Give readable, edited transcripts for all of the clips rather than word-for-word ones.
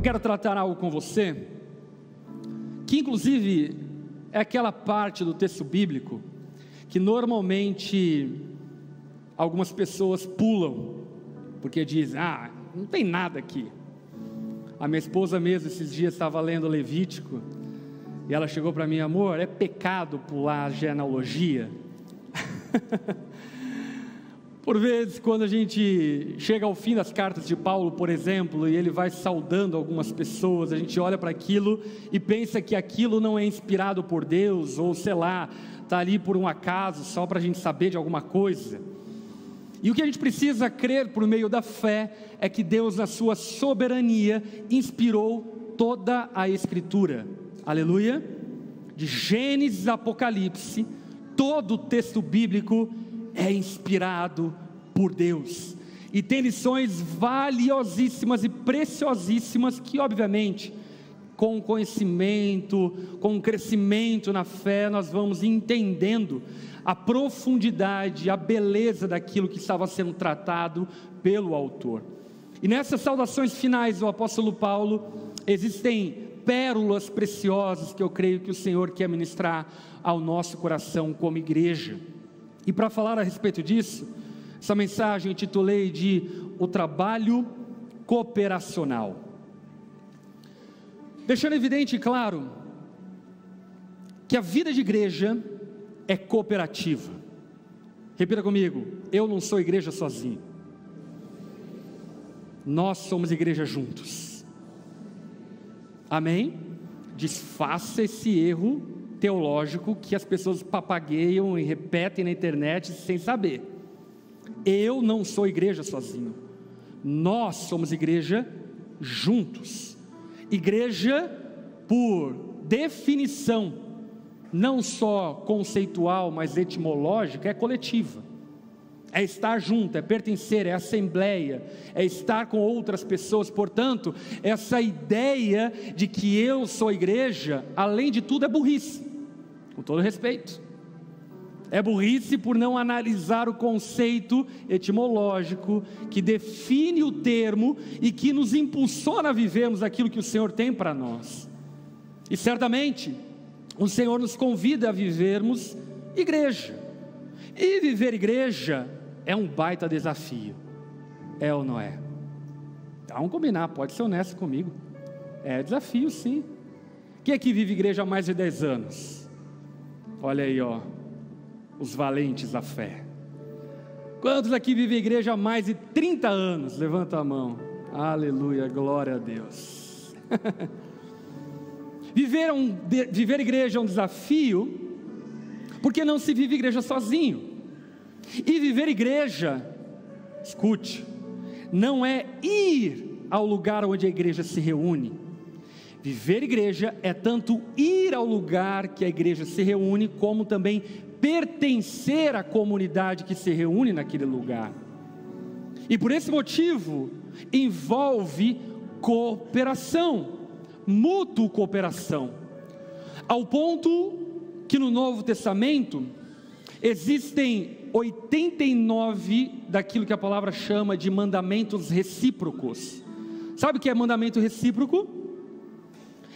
quero tratar algo com você, que inclusive é aquela parte do texto bíblico que normalmente algumas pessoas pulam, porque dizem, não tem nada aqui. A minha esposa mesmo, esses dias, estava lendo Levítico, e ela chegou para mim, amor, é pecado pular a genealogia? Por vezes, quando a gente chega ao fim das cartas de Paulo, por exemplo, e ele vai saudando algumas pessoas, a gente olha para aquilo e pensa que aquilo não é inspirado por Deus, ou sei lá, está ali por um acaso, só para a gente saber de alguma coisa. E o que a gente precisa crer por meio da fé é que Deus, na sua soberania, inspirou toda a Escritura. Aleluia! De Gênesis a Apocalipse, todo o texto bíblico é inspirado por Deus. E tem lições valiosíssimas e preciosíssimas que, obviamente, com o conhecimento, com o crescimento na fé, nós vamos entendendo a profundidade, a beleza daquilo que estava sendo tratado pelo autor. E nessas saudações finais do apóstolo Paulo, existem pérolas preciosas que eu creio que o Senhor quer ministrar ao nosso coração como igreja. E para falar a respeito disso, essa mensagem eu intitulei de O Trabalho Cooperacional. Deixando evidente e claro que a vida de igreja é cooperativa. Repita comigo, eu não sou igreja sozinho. Nós somos igreja juntos. Amém? Desfaça esse erro teológico que as pessoas papagueiam e repetem na internet sem saber. Eu não sou igreja sozinho. Nós somos igreja juntos. Igreja, por definição, não só conceitual, mas etimológica, é coletiva. É estar junto, é pertencer, é assembleia, é estar com outras pessoas. Portanto, essa ideia de que eu sou igreja, além de tudo, é burrice, com todo respeito. É burrice por não analisar o conceito etimológico que define o termo e que nos impulsiona a vivermos aquilo que o Senhor tem para nós. E certamente o Senhor nos convida a vivermos igreja. E viver igreja é um baita desafio. É ou não é? Vamos combinar, pode ser honesto comigo. É desafio, sim. Quem aqui vive igreja há mais de 10 anos? Olha aí, ó, os valentes da fé. Quantos aqui vivem igreja há mais de 30 anos? Levanta a mão. Aleluia, glória a Deus. Viver igreja é um desafio, porque não se vive igreja sozinho. E viver igreja, escute, não é ir ao lugar onde a igreja se reúne. Viver igreja é tanto ir ao lugar que a igreja se reúne, como também pertencer à comunidade que se reúne naquele lugar. E por esse motivo, envolve cooperação, mútua cooperação, ao ponto que no Novo Testamento existem 89 daquilo que a palavra chama de mandamentos recíprocos. Sabe o que é mandamento recíproco?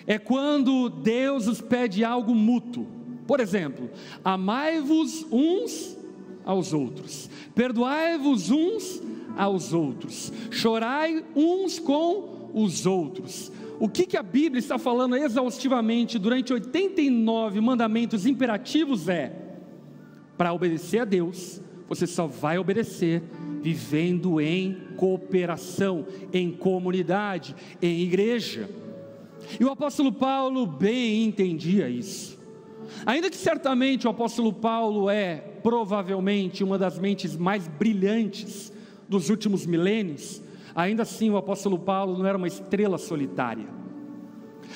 É quando Deus nos pede algo mútuo. Por exemplo, amai-vos uns aos outros, perdoai-vos uns aos outros, chorai uns com os outros. O que a Bíblia está falando exaustivamente durante 89 mandamentos imperativos é: para obedecer a Deus, você só vai obedecer vivendo em cooperação, em comunidade, em igreja. E o apóstolo Paulo bem entendia isso. Ainda que certamente o apóstolo Paulo é provavelmente uma das mentes mais brilhantes dos últimos milênios, ainda assim o apóstolo Paulo não era uma estrela solitária.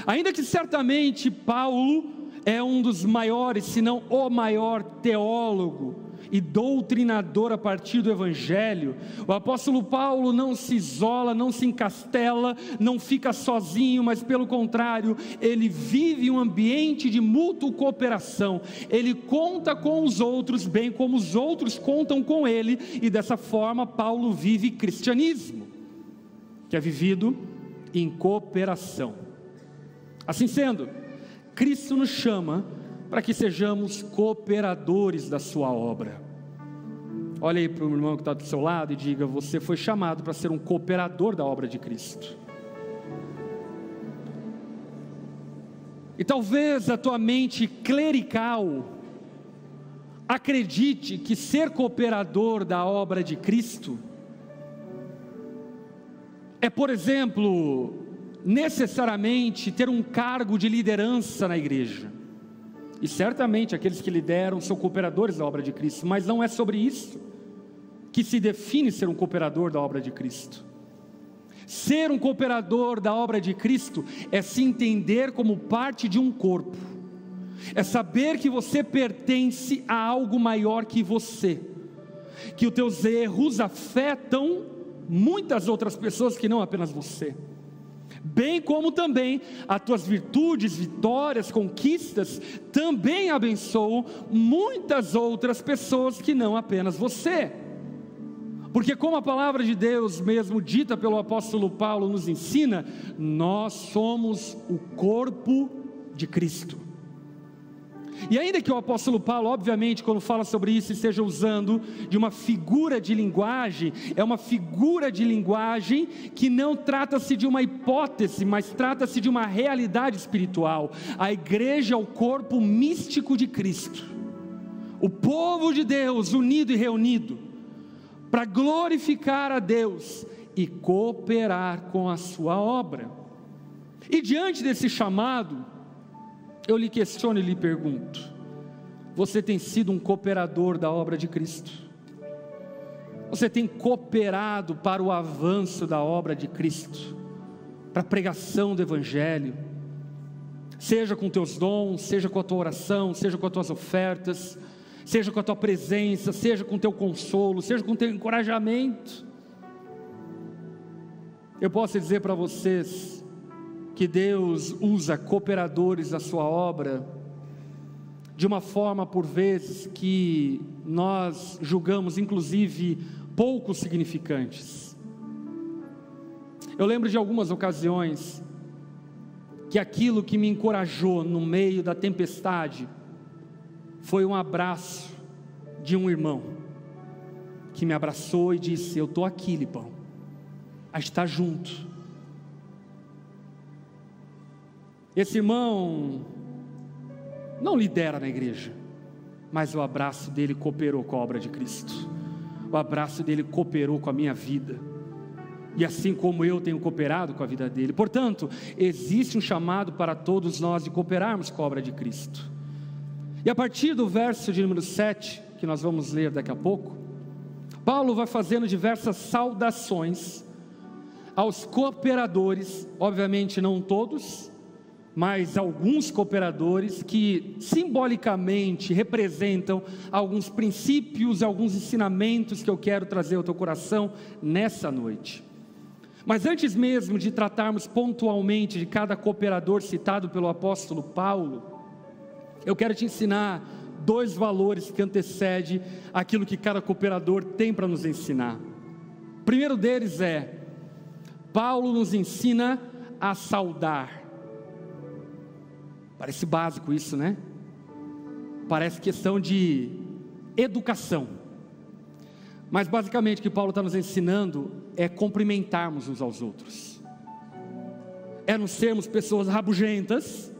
Ainda que certamente Paulo é um dos maiores, se não o maior teólogo e doutrinador a partir do Evangelho, o apóstolo Paulo não se isola, não se encastela, não fica sozinho, mas pelo contrário, ele vive um ambiente de mútua cooperação. Ele conta com os outros, bem como os outros contam com ele, e dessa forma Paulo vive cristianismo, que é vivido em cooperação. Assim sendo, Cristo nos chama para que sejamos cooperadores da sua obra. Olha aí para o irmão que está do seu lado e diga: você foi chamado para ser um cooperador da obra de Cristo. E talvez a tua mente clerical acredite que ser cooperador da obra de Cristo é, por exemplo, necessariamente ter um cargo de liderança na igreja. E certamente aqueles que lideram são cooperadores da obra de Cristo, mas não é sobre isso que se define ser um cooperador da obra de Cristo. Ser um cooperador da obra de Cristo é se entender como parte de um corpo, é saber que você pertence a algo maior que você, que os teus erros afetam muitas outras pessoas que não apenas você, bem como também as tuas virtudes, vitórias, conquistas também abençoam muitas outras pessoas que não apenas você. Porque como a palavra de Deus mesmo dita pelo apóstolo Paulo nos ensina, nós somos o corpo de Cristo. E ainda que o apóstolo Paulo, obviamente, quando fala sobre isso, esteja usando de uma figura de linguagem, é uma figura de linguagem que não trata-se de uma hipótese, mas trata-se de uma realidade espiritual. A igreja é o corpo místico de Cristo, o povo de Deus unido e reunido, para glorificar a Deus e cooperar com a sua obra. E diante desse chamado, eu lhe questiono e lhe pergunto: você tem sido um cooperador da obra de Cristo? Você tem cooperado para o avanço da obra de Cristo, para a pregação do Evangelho, seja com teus dons, seja com a tua oração, seja com as tuas ofertas, seja com a tua presença, seja com o teu consolo, seja com o teu encorajamento? Eu posso dizer para vocês que Deus usa cooperadores da sua obra de uma forma, por vezes, que nós julgamos, inclusive, pouco significantes. Eu lembro de algumas ocasiões que aquilo que me encorajou no meio da tempestade foi um abraço de um irmão que me abraçou e disse: eu estou aqui, Lipão, a gente está junto. Esse irmão não lidera na igreja, mas o abraço dele cooperou com a obra de Cristo, o abraço dele cooperou com a minha vida, e assim como eu tenho cooperado com a vida dele. Portanto, existe um chamado para todos nós de cooperarmos com a obra de Cristo. E a partir do verso de número 7, que nós vamos ler daqui a pouco, Paulo vai fazendo diversas saudações aos cooperadores, obviamente não todos, mas alguns cooperadores que simbolicamente representam alguns princípios, alguns ensinamentos que eu quero trazer ao teu coração nessa noite. Mas antes mesmo de tratarmos pontualmente de cada cooperador citado pelo apóstolo Paulo, eu quero te ensinar dois valores que antecedem aquilo que cada cooperador tem para nos ensinar. O primeiro deles é: Paulo nos ensina a saudar. Parece básico isso, né? Parece questão de educação. Mas basicamente o que Paulo está nos ensinando é cumprimentarmos uns aos outros, é não sermos pessoas rabugentas,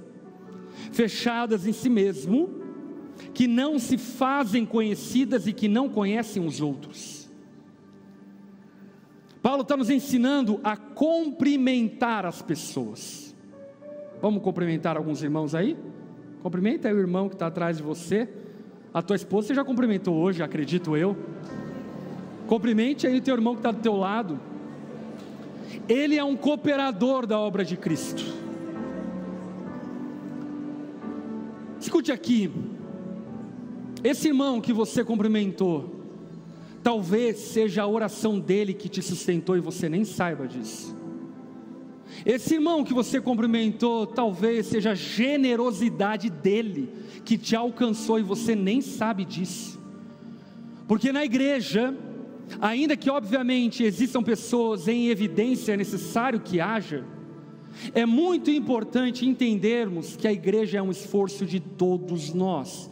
fechadas em si mesmo, que não se fazem conhecidas e que não conhecem os outros. Paulo está nos ensinando a cumprimentar as pessoas. Vamos cumprimentar alguns irmãos aí? Cumprimenta aí o irmão que está atrás de você. A tua esposa você já cumprimentou hoje, acredito eu. Cumprimente aí o teu irmão que está do teu lado. Ele é um cooperador da obra de Cristo. Escute aqui, esse irmão que você cumprimentou, talvez seja a oração dele que te sustentou e você nem saiba disso. Esse irmão que você cumprimentou, talvez seja a generosidade dele que te alcançou e você nem sabe disso. Porque na igreja, ainda que obviamente existam pessoas em evidência, é necessário que haja, É muito importante entendermos que a igreja é um esforço de todos nós,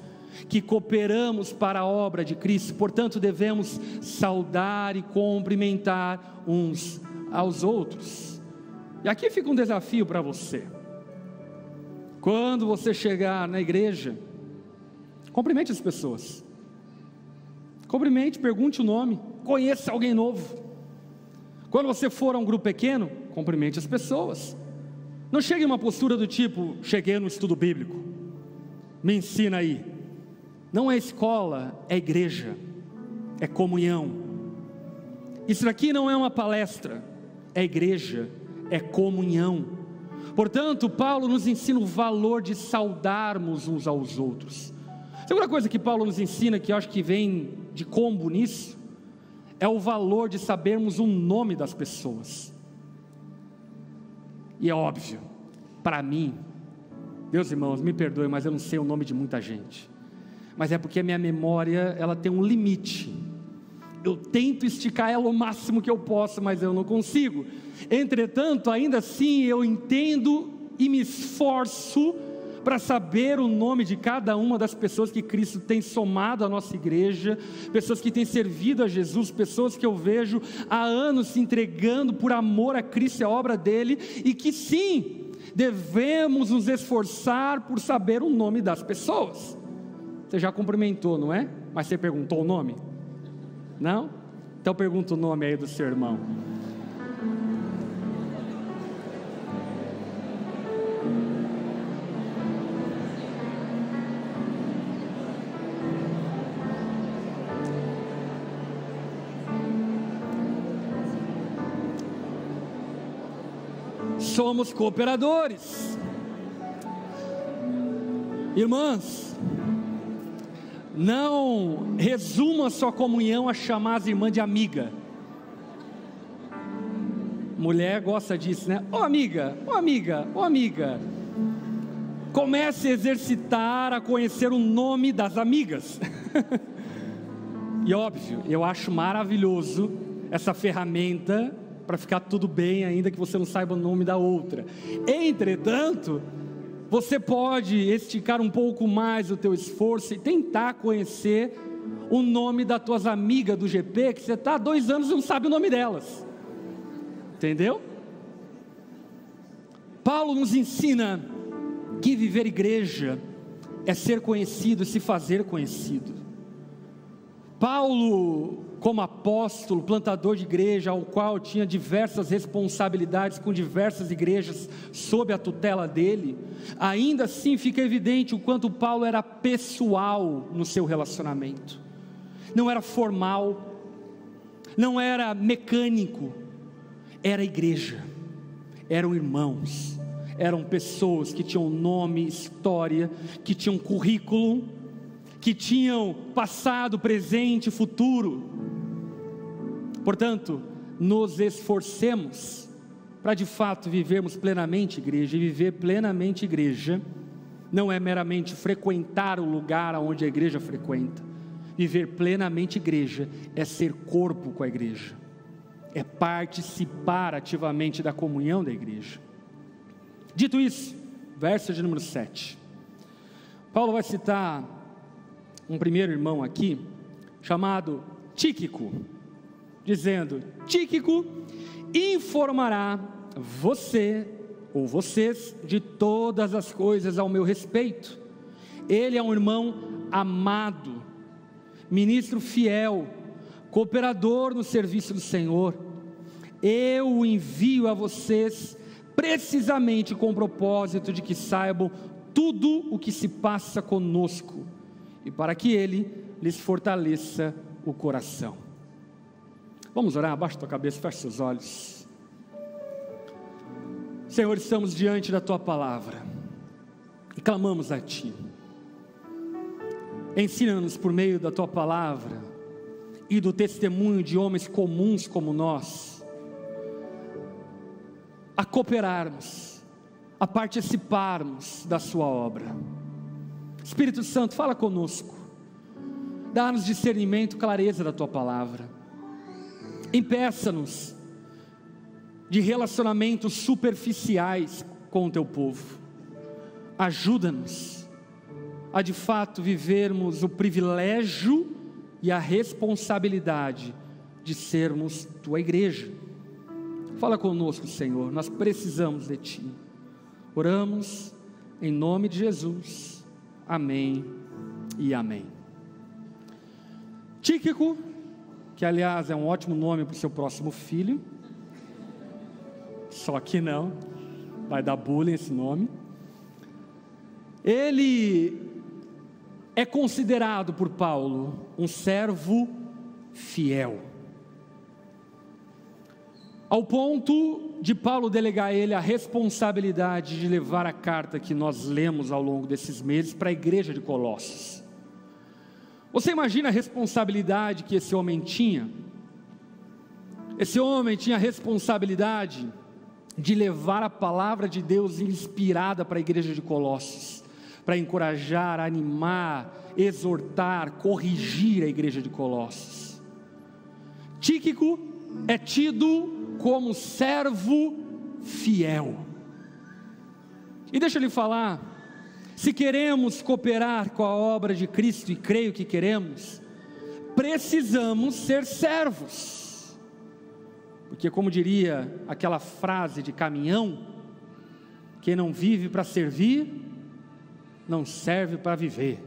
que cooperamos para a obra de Cristo, portanto devemos saudar e cumprimentar uns aos outros. E aqui fica um desafio para você: quando você chegar na igreja, cumprimente as pessoas, cumprimente, pergunte o nome, conheça alguém novo. Quando você for a um grupo pequeno, cumprimente as pessoas. Não chegue em uma postura do tipo: cheguei no estudo bíblico, me ensina aí. Não é escola, é igreja, é comunhão. Isso aqui não é uma palestra, é igreja, é comunhão. Portanto, Paulo nos ensina o valor de saudarmos uns aos outros. A segunda coisa que Paulo nos ensina, que eu acho que vem de combo nisso, é o valor de sabermos o nome das pessoas. E é óbvio, para mim, meus irmãos, me perdoem, mas eu não sei o nome de muita gente. Mas é porque a minha memória, ela tem um limite. Eu tento esticar ela o máximo que eu posso, mas eu não consigo. Entretanto, ainda assim, eu entendo e me esforço para saber o nome de cada uma das pessoas que Cristo tem somado à nossa igreja, pessoas que têm servido a Jesus, pessoas que eu vejo há anos se entregando por amor a Cristo e a obra dele, e que sim, devemos nos esforçar por saber o nome das pessoas. Você já cumprimentou, não é? Mas você perguntou o nome? Não? Então pergunta o nome aí do seu irmão. Somos cooperadores. Irmãs, não resuma a sua comunhão a chamar as irmãs de amiga. Mulher gosta disso, né? Ô amiga, ô amiga, ô amiga. Comece a exercitar, a conhecer o nome das amigas. E óbvio, eu acho maravilhoso essa ferramenta para ficar tudo bem, ainda que você não saiba o nome da outra. Entretanto, você pode esticar um pouco mais o teu esforço e tentar conhecer o nome das tuas amigas do GP, que você está há 2 anos e não sabe o nome delas. Entendeu? Paulo nos ensina que viver igreja é ser conhecido e se fazer conhecido. Paulo, como apóstolo, plantador de igreja, ao qual tinha diversas responsabilidades com diversas igrejas sob a tutela dele, ainda assim fica evidente o quanto Paulo era pessoal no seu relacionamento. Não era formal, não era mecânico, era igreja, eram irmãos, eram pessoas que tinham nome, história, que tinham currículo, que tinham passado, presente, futuro. Portanto, nos esforcemos para de fato vivermos plenamente igreja. E viver plenamente igreja não é meramente frequentar o lugar onde a igreja frequenta. Viver plenamente igreja é ser corpo com a igreja, é participar ativamente da comunhão da igreja. Dito isso, verso de número 7, Paulo vai citar um primeiro irmão aqui, chamado Tíquico, dizendo: Tíquico informará você ou vocês de todas as coisas ao meu respeito. Ele é um irmão amado, ministro fiel, cooperador no serviço do Senhor. Eu o envio a vocês precisamente com o propósito de que saibam tudo o que se passa conosco, e para que Ele lhes fortaleça o coração. Vamos orar? Abaixa tua cabeça, fecha seus olhos. Senhor, estamos diante da Tua Palavra e clamamos a Ti. Ensina-nos por meio da Tua Palavra e do testemunho de homens comuns como nós, a cooperarmos, a participarmos da Sua obra. Espírito Santo, fala conosco, dá-nos discernimento, clareza da Tua Palavra, impeça-nos de relacionamentos superficiais com o teu povo. Ajuda-nos a de fato vivermos o privilégio e a responsabilidade de sermos tua igreja. Fala conosco, Senhor, nós precisamos de ti. Oramos em nome de Jesus. Amém e amém. Tíquico, que aliás é um ótimo nome para o seu próximo filho, só que não, vai dar bullying esse nome. Ele é considerado por Paulo um servo fiel, ao ponto de Paulo delegar a ele a responsabilidade de levar a carta que nós lemos ao longo desses meses para a igreja de Colossos. Você imagina a responsabilidade que esse homem tinha? Esse homem tinha a responsabilidade de levar a palavra de Deus inspirada para a igreja de Colossos, para encorajar, animar, exortar, corrigir a igreja de Colossos. Tíquico é tido como servo fiel. E deixa eu lhe falar, se queremos cooperar com a obra de Cristo, e creio que queremos, precisamos ser servos. Porque como diria aquela frase de caminhão, quem não vive para servir, não serve para viver.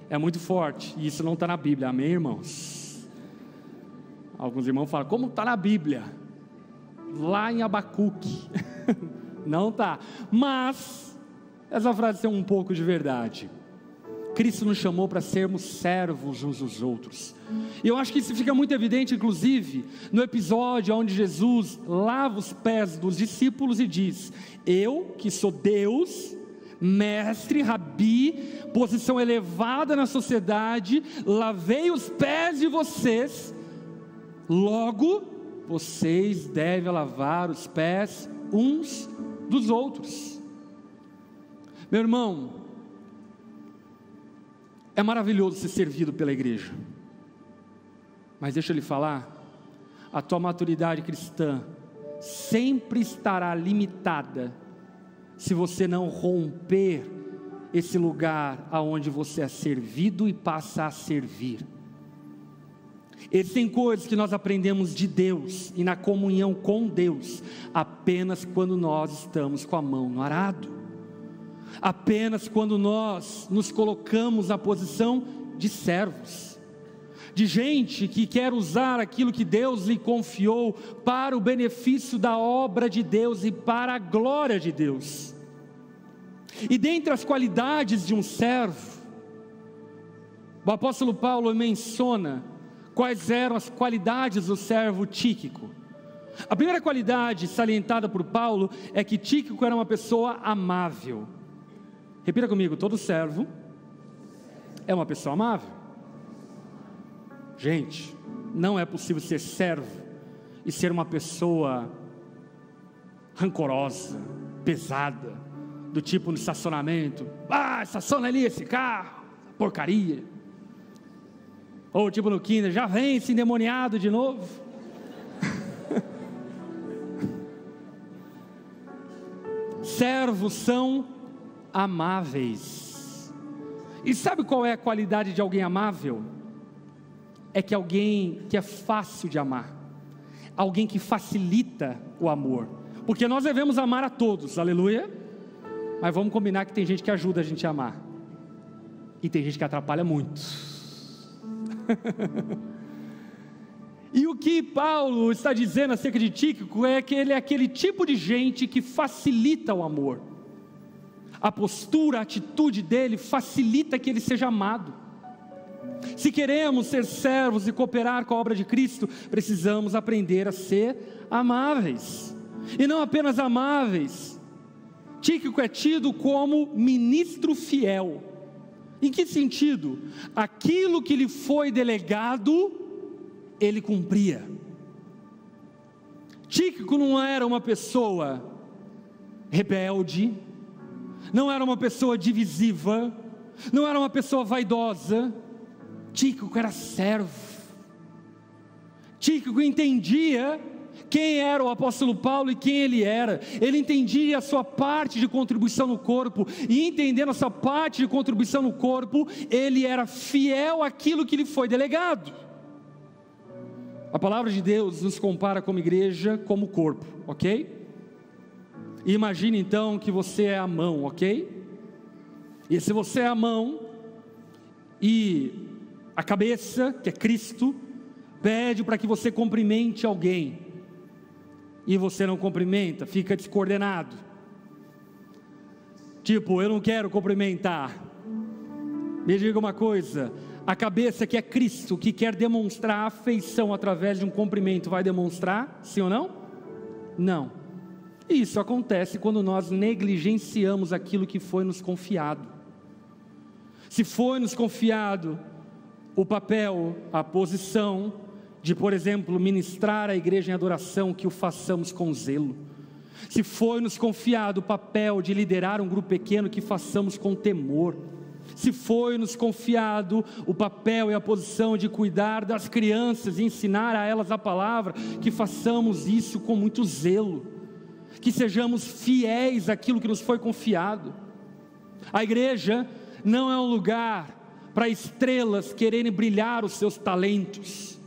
É muito forte, e isso não está na Bíblia, amém, irmãos? Alguns irmãos falam, como está na Bíblia? Lá em Abacuque. Não está, mas essa frase tem um pouco de verdade. Cristo nos chamou para sermos servos uns dos outros, e eu acho que isso fica muito evidente, inclusive, no episódio onde Jesus lava os pés dos discípulos e diz: eu que sou Deus, mestre, rabi, posição elevada na sociedade, lavei os pés de vocês, logo vocês devem lavar os pés uns dos outros. Meu irmão, é maravilhoso ser servido pela igreja, mas deixa eu lhe falar, a tua maturidade cristã sempre estará limitada se você não romper esse lugar aonde você é servido e passa a servir. Existem coisas que nós aprendemos de Deus e na comunhão com Deus apenas quando nós estamos com a mão no arado, apenas quando nós nos colocamos na posição de servos, de gente que quer usar aquilo que Deus lhe confiou para o benefício da obra de Deus e para a glória de Deus. E dentre as qualidades de um servo, o apóstolo Paulo menciona quais eram as qualidades do servo Tíquico. A primeira qualidade salientada por Paulo é que Tíquico era uma pessoa amável. Repita comigo, todo servo é uma pessoa amável. Gente, não é possível ser servo e ser uma pessoa rancorosa, pesada, do tipo no estacionamento, estaciona ali esse carro, porcaria. Ou tipo no Kinder, já vem esse endemoniado de novo. Servos são amáveis. E sabe qual é a qualidade de alguém amável? É que alguém que é fácil de amar, alguém que facilita o amor, porque nós devemos amar a todos, aleluia, mas vamos combinar que tem gente que ajuda a gente a amar, e tem gente que atrapalha muito. E o que Paulo está dizendo acerca de Tíquico é que ele é aquele tipo de gente que facilita o amor. A postura, a atitude dele facilita que ele seja amado. Se queremos ser servos e cooperar com a obra de Cristo, precisamos aprender a ser amáveis, e não apenas amáveis. Tíquico é tido como ministro fiel. Em que sentido? Aquilo que lhe foi delegado, ele cumpria. Tíquico não era uma pessoa rebelde, não era uma pessoa divisiva, não era uma pessoa vaidosa. Tíquico era servo. Tíquico entendia quem era o apóstolo Paulo e quem ele era. Ele entendia a sua parte de contribuição no corpo, e entendendo a sua parte de contribuição no corpo, ele era fiel àquilo que lhe foi delegado. A palavra de Deus nos compara como igreja, como corpo, ok? E imagine então que você é a mão, ok? E se você é a mão, e a cabeça, que é Cristo, pede para que você cumprimente alguém, e você não cumprimenta, fica descoordenado. Tipo, eu não quero cumprimentar. Me diga uma coisa: a cabeça, que é Cristo, que quer demonstrar afeição através de um cumprimento, vai demonstrar, sim ou não? Não. Isso acontece quando nós negligenciamos aquilo que foi nos confiado. Se foi nos confiado o papel, a posição de, por exemplo, ministrar a igreja em adoração, que o façamos com zelo. Se foi nos confiado o papel de liderar um grupo pequeno, que façamos com temor. Se foi nos confiado o papel e a posição de cuidar das crianças e ensinar a elas a palavra, que façamos isso com muito zelo, que sejamos fiéis àquilo que nos foi confiado. A igreja não é um lugar para estrelas quererem brilhar os seus talentos.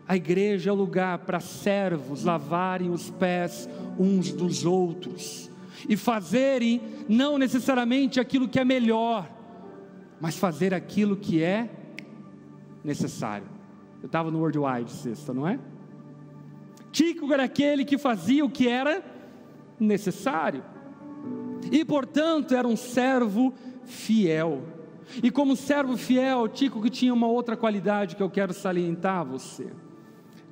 A igreja é um lugar para servos lavarem os pés uns dos outros, e fazerem não necessariamente aquilo que é melhor, mas fazer aquilo que é necessário. Eu estava no Worldwide sexta, não é? Tíquico era aquele que fazia o que era necessário, e portanto era um servo fiel. E como servo fiel, Tíquico tinha uma outra qualidade que eu quero salientar a você.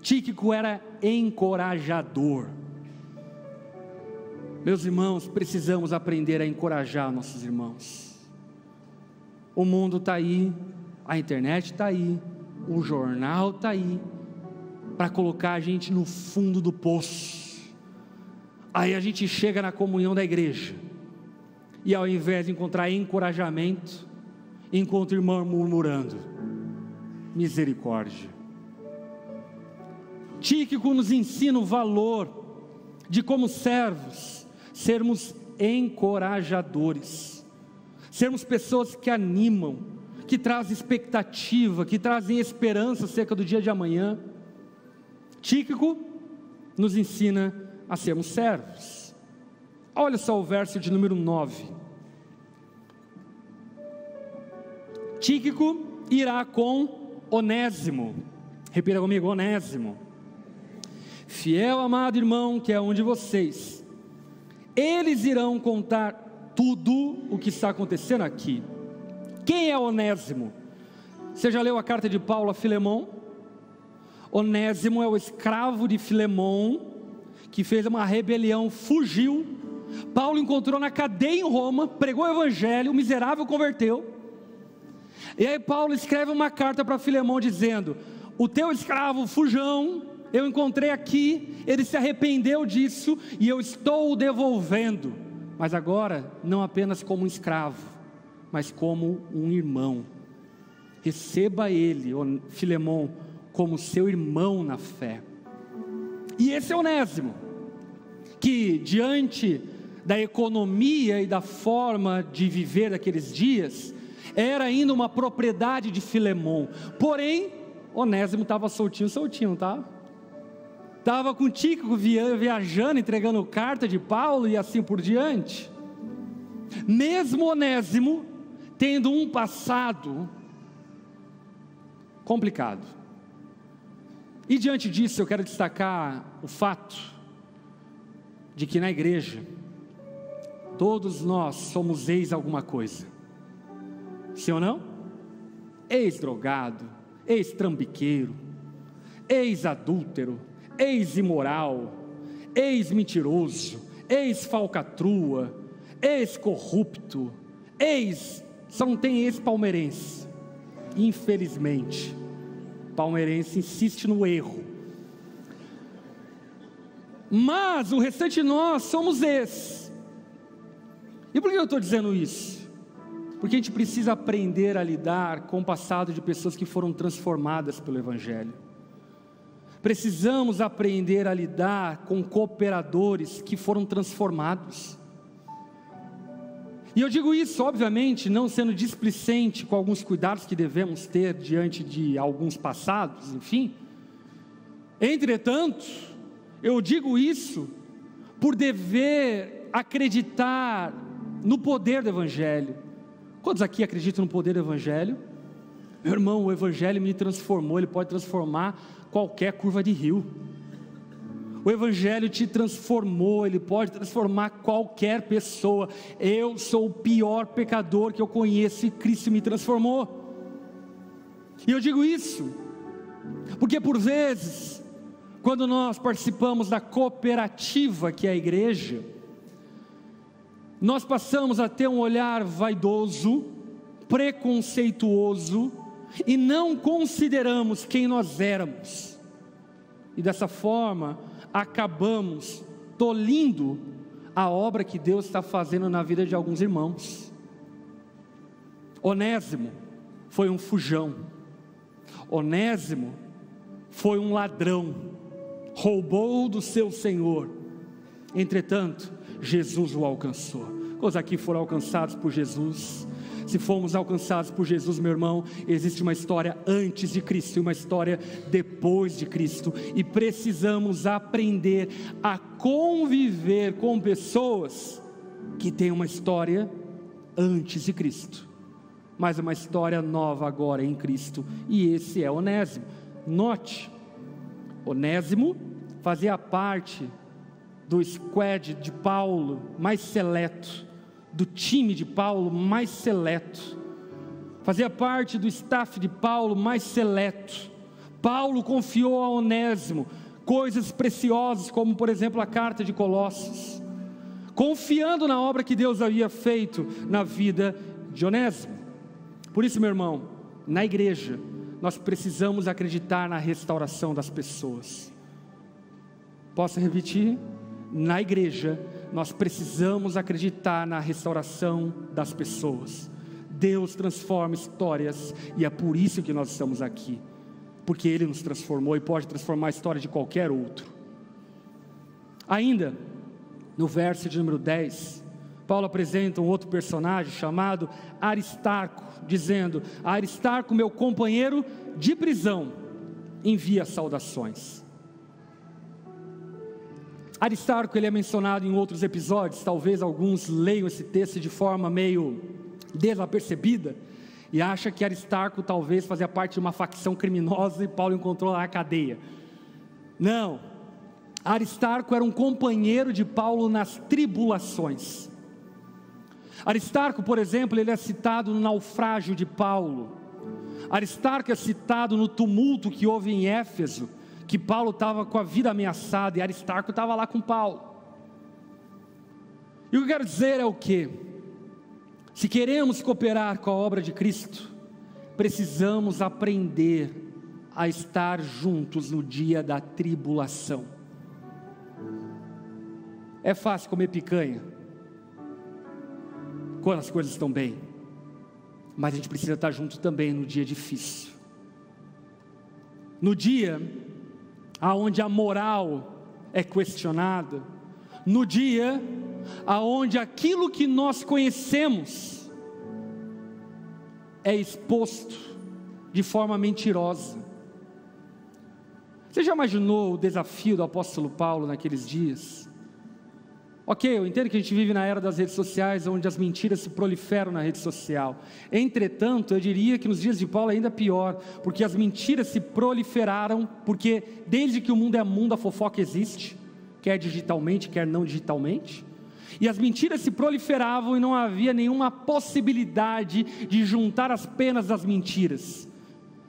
Tíquico era encorajador. Meus irmãos, precisamos aprender a encorajar nossos irmãos. O mundo está aí, a internet está aí, o jornal está aí, para colocar a gente no fundo do poço. Aí a gente chega na comunhão da igreja, e ao invés de encontrar encorajamento, encontra o irmão murmurando. Misericórdia. Tíquico nos ensina o valor de, como servos, sermos encorajadores, sermos pessoas que animam, que trazem expectativa, que trazem esperança acerca do dia de amanhã. Tíquico nos ensina a sermos servos. Olha só o verso de número 9. Tíquico irá com Onésimo. Repita comigo: Onésimo. Fiel, amado irmão, que é um de vocês. Eles irão contar tudo o que está acontecendo aqui. Quem é Onésimo? Você já leu a carta de Paulo a Filemão? Onésimo é o escravo de Filemão, que fez uma rebelião, fugiu. Paulo encontrou na cadeia em Roma, pregou o evangelho, o miserável converteu. E aí Paulo escreve uma carta para Filemão dizendo: o teu escravo fujão, eu encontrei aqui, ele se arrependeu disso, e eu estou o devolvendo, mas agora não apenas como um escravo, mas como um irmão. Receba ele, Filemão, como seu irmão na fé. E esse é Onésimo, que diante da economia e da forma de viver daqueles dias, era ainda uma propriedade de Filemão. Porém, Onésimo estava soltinho, tá? Estava com Tíquico viajando, entregando carta de Paulo e assim por diante. Mesmo Onésimo tendo um passado complicado. E diante disso eu quero destacar o fato de que na igreja todos nós somos ex alguma coisa. Sim ou não? Ex-drogado, ex-trambiqueiro, ex-adúltero, ex-imoral, ex-mentiroso, ex-falcatrua, ex-corrupto, só não tem ex-palmeirense. Infelizmente, palmeirense insiste no erro. Mas o restante de nós somos ex. E por que eu estou dizendo isso? Porque a gente precisa aprender a lidar com o passado de pessoas que foram transformadas pelo evangelho. Precisamos aprender a lidar com cooperadores que foram transformados. E eu digo isso, obviamente, não sendo displicente com alguns cuidados que devemos ter diante de alguns passados, enfim. Entretanto, eu digo isso por dever acreditar no poder do Evangelho. Quantos aqui acreditam no poder do Evangelho? Meu irmão, o Evangelho me transformou, ele pode transformar qualquer curva de rio. O Evangelho te transformou, ele pode transformar qualquer pessoa. Eu sou o pior pecador que eu conheço e Cristo me transformou. E eu digo isso porque por vezes, quando nós participamos da cooperativa que é a igreja, nós passamos a ter um olhar vaidoso, preconceituoso, e não consideramos quem nós éramos, e dessa forma acabamos tolindo a obra que Deus está fazendo na vida de alguns irmãos. Onésimo foi um fujão, Onésimo foi um ladrão, roubou do seu Senhor, entretanto Jesus o alcançou. Quantos aqui foram alcançados por Jesus? Se fomos alcançados por Jesus, meu irmão, existe uma história antes de Cristo e uma história depois de Cristo, e precisamos aprender a conviver com pessoas que têm uma história antes de Cristo, mas uma história nova agora em Cristo, e esse é Onésimo. Note, Onésimo fazia parte do squad de Paulo mais seleto, do time de Paulo mais seleto, fazia parte do staff de Paulo mais seleto. Paulo confiou a Onésimo coisas preciosas, como por exemplo a carta de Colossos, confiando na obra que Deus havia feito na vida de Onésimo. Por isso, meu irmão, na igreja nós precisamos acreditar na restauração das pessoas. Posso repetir? Na igreja nós precisamos acreditar na restauração das pessoas. Deus transforma histórias, e é por isso que nós estamos aqui, porque Ele nos transformou e pode transformar a história de qualquer outro. Ainda no verso de número 10, Paulo apresenta um outro personagem chamado Aristarco, dizendo: Aristarco, meu companheiro de prisão, envia saudações. Aristarco, ele é mencionado em outros episódios. Talvez alguns leiam esse texto de forma meio desapercebida e acham que Aristarco talvez fazia parte de uma facção criminosa e Paulo encontrou lá a cadeia. Não, Aristarco era um companheiro de Paulo nas tribulações. Aristarco, por exemplo, ele é citado no naufrágio de Paulo. Aristarco é citado no tumulto que houve em Éfeso, que Paulo estava com a vida ameaçada, e Aristarco estava lá com Paulo. E o que eu quero dizer é o quê? Se queremos cooperar com a obra de Cristo, precisamos aprender a estar juntos no dia da tribulação. É fácil comer picanha quando as coisas estão bem, mas a gente precisa estar junto também no dia difícil, no dia aonde a moral é questionada, no dia aonde aquilo que nós conhecemos é exposto de forma mentirosa. Você já imaginou o desafio do apóstolo Paulo naqueles dias? Ok, eu entendo que a gente vive na era das redes sociais, onde as mentiras se proliferam na rede social. Entretanto, eu diria que nos dias de Paulo é ainda pior, porque as mentiras se proliferaram, porque desde que o mundo é mundo, a fofoca existe, quer digitalmente, quer não digitalmente, e as mentiras se proliferavam e não havia nenhuma possibilidade de juntar as penas das mentiras.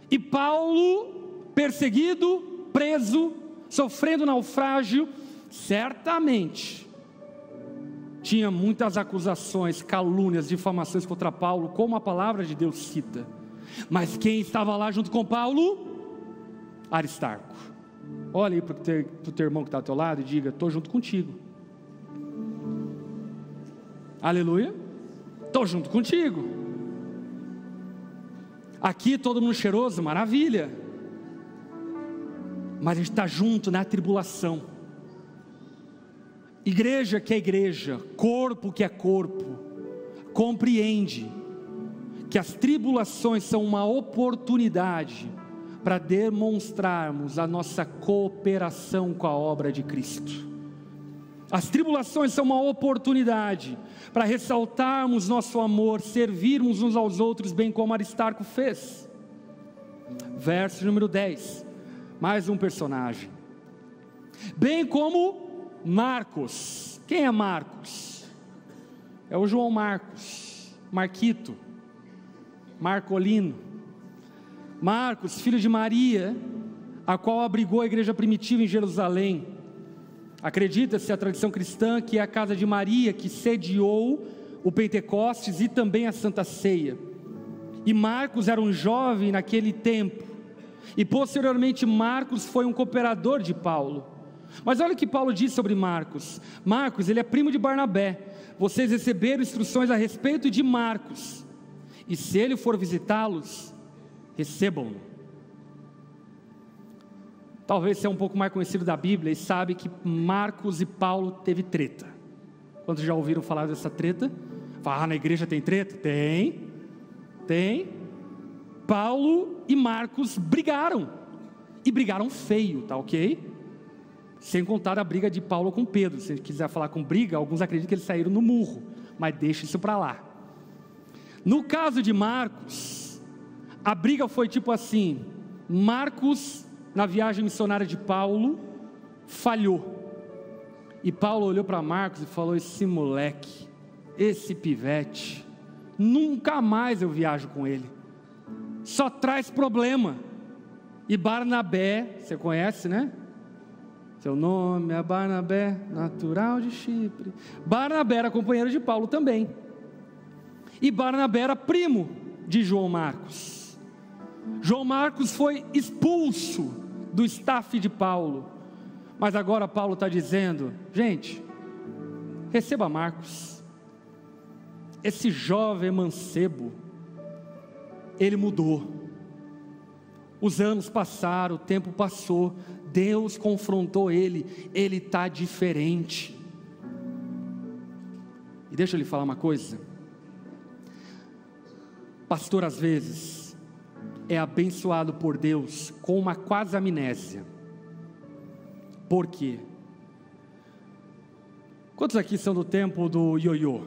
E Paulo, perseguido, preso, sofrendo naufrágio, certamente tinha muitas acusações, calúnias, difamações contra Paulo, como a palavra de Deus cita. Mas quem estava lá junto com Paulo? Aristarco. Olha aí para o teu irmão que está ao teu lado e diga: estou junto contigo. Aleluia. Estou junto contigo. Aqui todo mundo cheiroso, maravilha. mas a gente está junto na tribulação. Igreja que é igreja, corpo que é corpo, compreende que as tribulações são uma oportunidade para demonstrarmos a nossa cooperação com a obra de Cristo. As tribulações são uma oportunidade para ressaltarmos nosso amor, servirmos uns aos outros, bem como Aristarco fez. Verso número 10, mais um personagem. Bem como Marcos. Quem é Marcos? É o João Marcos, Marquito, Marcolino. Marcos, filho de Maria, a qual abrigou a igreja primitiva em Jerusalém. Acredita-se a tradição cristã que é a casa de Maria que sediou o Pentecostes e também a Santa Ceia. E Marcos era um jovem naquele tempo, e posteriormente Marcos foi um cooperador de Paulo. Mas olha o que Paulo diz sobre Marcos. Marcos, ele é primo de Barnabé. Vocês receberam instruções a respeito de Marcos, e se ele for visitá-los, recebam-no. Talvez você é um pouco mais conhecido da Bíblia e sabe que Marcos e Paulo teve treta. Quantos já ouviram falar dessa treta? Fala, na igreja tem treta? Tem. Paulo e Marcos brigaram, e brigaram feio, tá ok? Sem contar a briga de Paulo com Pedro. Se quiser falar com briga, alguns acreditam que eles saíram no murro, mas deixa isso para lá. No caso de Marcos, a briga foi tipo assim: Marcos, na viagem missionária de Paulo, falhou, e Paulo olhou para Marcos e falou: esse moleque, esse pivete, nunca mais eu viajo com ele, só traz problema. E Barnabé, você conhece, né? Seu nome é Barnabé, natural de Chipre. Barnabé era companheiro de Paulo também, e Barnabé era primo de João Marcos. João Marcos foi expulso do staff de Paulo, mas agora Paulo está dizendo: gente, receba Marcos, esse jovem mancebo, ele mudou, os anos passaram, o tempo passou, Deus confrontou ele está diferente. E deixa eu lhe falar uma coisa, pastor às vezes é abençoado por Deus com uma quase amnésia. Por quê? Quantos aqui são do tempo do ioiô?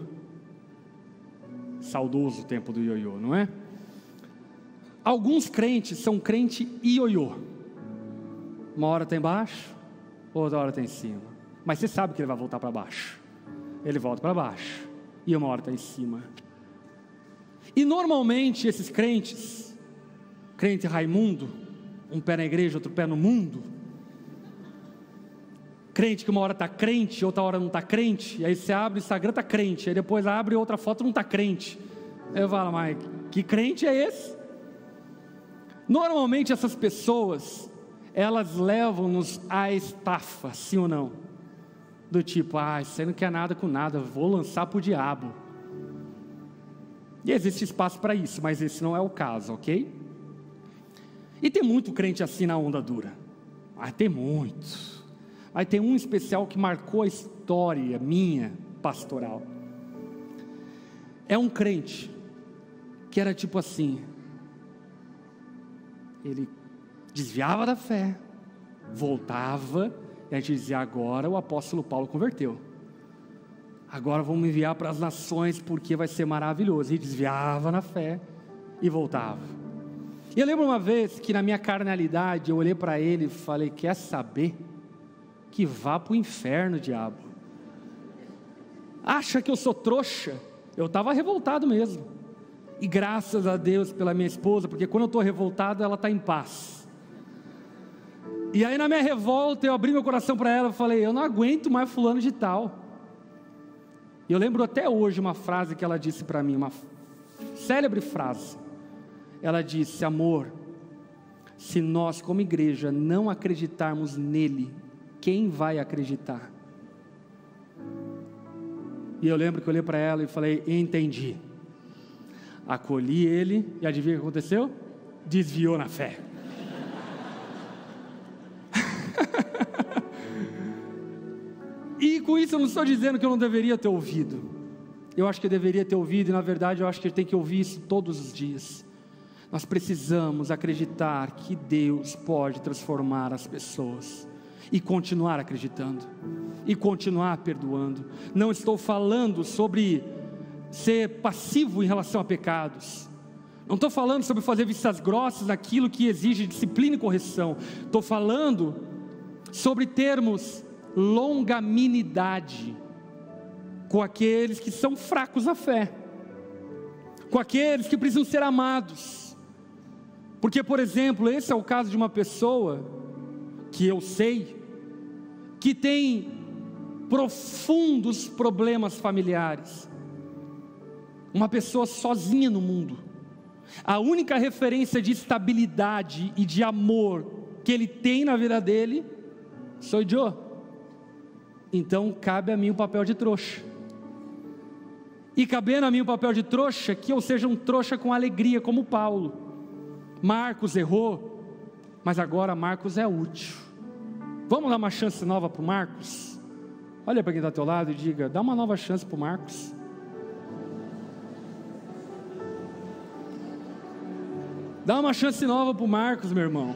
Saudoso tempo do ioiô, não é? Alguns crentes são crente ioiô. Uma hora está embaixo, outra hora está em cima. Mas você sabe que ele vai voltar para baixo. Ele volta para baixo, e uma hora está em cima. E normalmente esses crentes, crente Raimundo, um pé na igreja, outro pé no mundo, crente que uma hora está crente, outra hora não está crente, e aí você abre o Instagram, está crente, aí depois abre outra foto, não está crente. Aí eu falo: mas que crente é esse? Normalmente essas pessoas, elas levam-nos à estafa, sim ou não? Do tipo: você não quer nada com nada, vou lançar para o diabo. E existe espaço para isso, mas esse não é o caso, ok? E tem muito crente assim na onda dura. Tem muitos. Mas tem um especial que marcou a história minha pastoral. É um crente que era tipo assim: ele desviava da fé, voltava, e a gente dizia: agora o apóstolo Paulo converteu, agora vamos enviar para as nações porque vai ser maravilhoso. E desviava na fé e voltava. E eu lembro uma vez que na minha carnalidade eu olhei para ele e falei: quer saber? Que vá para o inferno, diabo. Acha que eu sou trouxa? Eu estava revoltado mesmo. E graças a Deus pela minha esposa, porque quando eu estou revoltado ela está em paz. E aí na minha revolta eu abri meu coração para ela e falei: eu não aguento mais fulano de tal. E eu lembro até hoje uma frase que ela disse para mim, uma célebre frase. Ela disse: amor, se nós como igreja não acreditarmos nele, quem vai acreditar? E eu lembro que eu olhei para ela e falei: entendi. Acolhi ele, e adivinha o que aconteceu? Desviou na fé. E com isso eu não estou dizendo que eu não deveria ter ouvido. Eu acho que eu deveria ter ouvido, e na verdade eu acho que a gente tem que ouvir isso todos os dias. Nós precisamos acreditar que Deus pode transformar as pessoas, e continuar acreditando, e continuar perdoando. Não estou falando sobre ser passivo em relação a pecados, não estou falando sobre fazer vistas grossas naquilo que exige disciplina e correção. Estou falando sobre termos longanimidade com aqueles que são fracos na fé, com aqueles que precisam ser amados. Porque, por exemplo, esse é o caso de uma pessoa que eu sei que tem profundos problemas familiares, uma pessoa sozinha no mundo. A única referência de estabilidade e de amor que ele tem na vida dele sou eu. Então cabe a mim o papel de trouxa, e cabendo a mim o papel de trouxa, que eu seja um trouxa com alegria, como Paulo. Marcos errou, mas agora Marcos é útil. Vamos dar uma chance nova para o Marcos? Olha para quem está ao teu lado e diga: dá uma nova chance para o Marcos. Dá uma chance nova para o Marcos, meu irmão.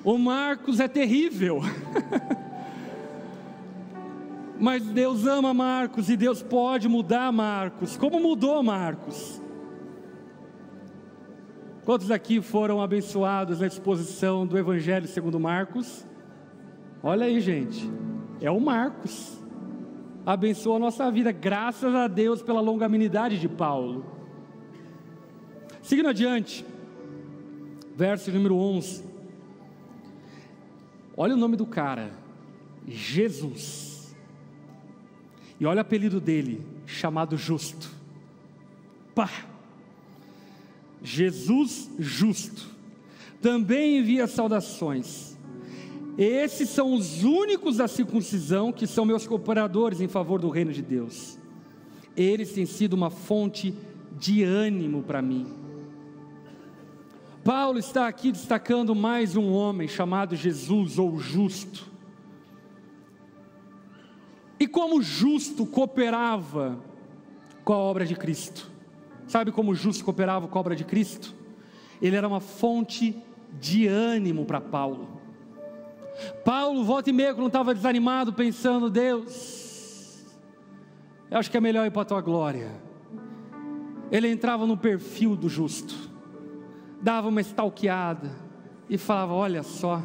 O Marcos é terrível. Mas Deus ama Marcos, e Deus pode mudar Marcos, como mudou Marcos. Quantos aqui foram abençoados na exposição do Evangelho segundo Marcos? Olha aí, gente, é o Marcos. Abençoou a nossa vida, graças a Deus pela longanimidade de Paulo. Seguindo adiante, verso número 11. Olha o nome do cara, Jesus. E olha o apelido dele, chamado Justo. Pá! Jesus Justo também envia saudações. Esses são os únicos da circuncisão que são meus cooperadores em favor do reino de Deus. Eles têm sido uma fonte de ânimo para mim. Paulo está aqui destacando mais um homem chamado Jesus, ou Justo. E como Justo cooperava com a obra de Cristo? Sabe como Justo cooperava com a obra de Cristo? Ele era uma fonte de ânimo para Paulo. Paulo, volta e meia, quando estava desanimado, pensando: Deus, eu acho que é melhor ir para a tua glória. Ele entrava no perfil do Justo, dava uma stalkeada e falava: olha só,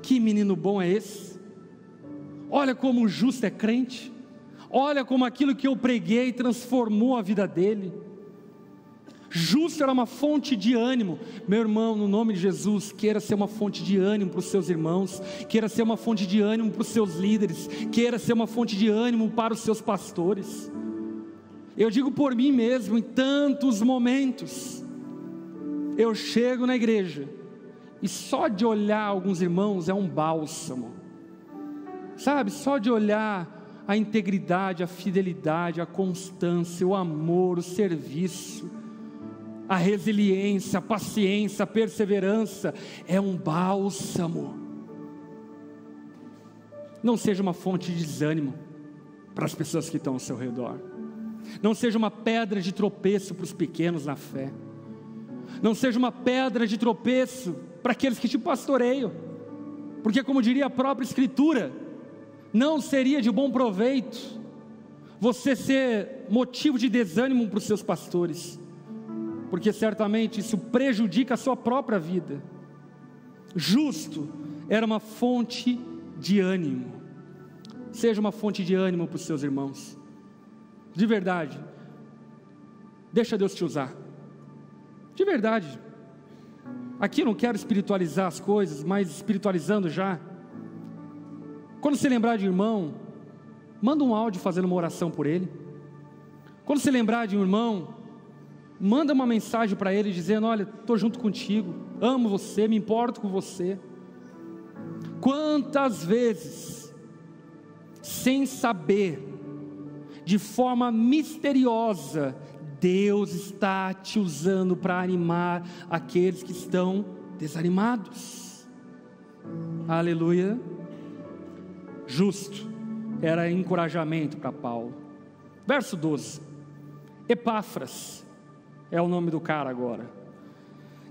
que menino bom é esse? Olha como o Justo é crente. Olha como aquilo que eu preguei transformou a vida dele. Justo era uma fonte de ânimo. Meu irmão, no nome de Jesus, queira ser uma fonte de ânimo para os seus irmãos, queira ser uma fonte de ânimo para os seus líderes, queira ser uma fonte de ânimo para os seus pastores. Eu digo por mim mesmo, em tantos momentos, eu chego na igreja e só de olhar alguns irmãos é um bálsamo, sabe? Só de olhar a integridade, a fidelidade, a constância, o amor, o serviço, a resiliência, a paciência, a perseverança, é um bálsamo. Não seja uma fonte de desânimo para as pessoas que estão ao seu redor. Não seja uma pedra de tropeço para os pequenos na fé. Não seja uma pedra de tropeço para aqueles que te pastoreiam, porque, como diria a própria Escritura, não seria de bom proveito você ser motivo de desânimo para os seus pastores, porque certamente isso prejudica a sua própria vida. Justo era uma fonte de ânimo. Seja uma fonte de ânimo para os seus irmãos, de verdade. Deixa Deus te usar, de verdade. Aqui eu não quero espiritualizar as coisas, mas espiritualizando já. Quando você lembrar de um irmão, manda um áudio fazendo uma oração por ele. Quando você lembrar de um irmão, manda uma mensagem para ele dizendo: olha, estou junto contigo, amo você, me importo com você. Quantas vezes, sem saber, de forma misteriosa, Deus está te usando para animar aqueles que estão desanimados. Aleluia. Justo, era encorajamento para Paulo. Verso 12, Epáfras, é o nome do cara agora,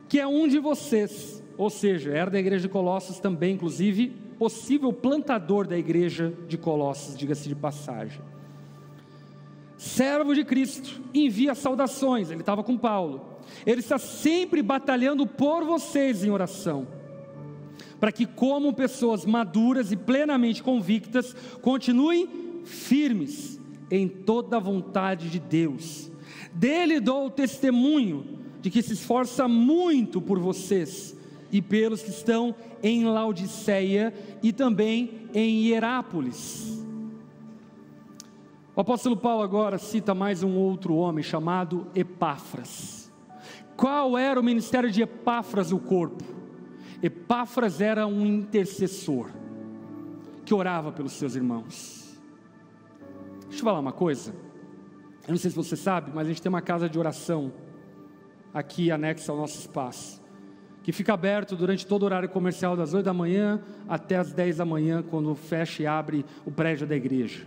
que é um de vocês, ou seja, era da igreja de Colossos também, inclusive, possível plantador da igreja de Colossos, diga-se de passagem. Servo de Cristo, envia saudações, ele estava com Paulo, ele está sempre batalhando por vocês em oração, para que como pessoas maduras e plenamente convictas, continuem firmes em toda a vontade de Deus. Dele dou testemunho de que se esforça muito por vocês e pelos que estão em Laodiceia e também em Hierápolis. O apóstolo Paulo agora cita mais um outro homem chamado Epáfras. Qual era o ministério de Epáfras no corpo? Epáfras era um intercessor que orava pelos seus irmãos. Deixa eu falar uma coisa, eu não sei se você sabe, mas a gente tem uma casa de oração aqui anexa ao nosso espaço, que fica aberto durante todo o horário comercial, das 8 da manhã até as 10 da manhã, quando fecha e abre o prédio da igreja.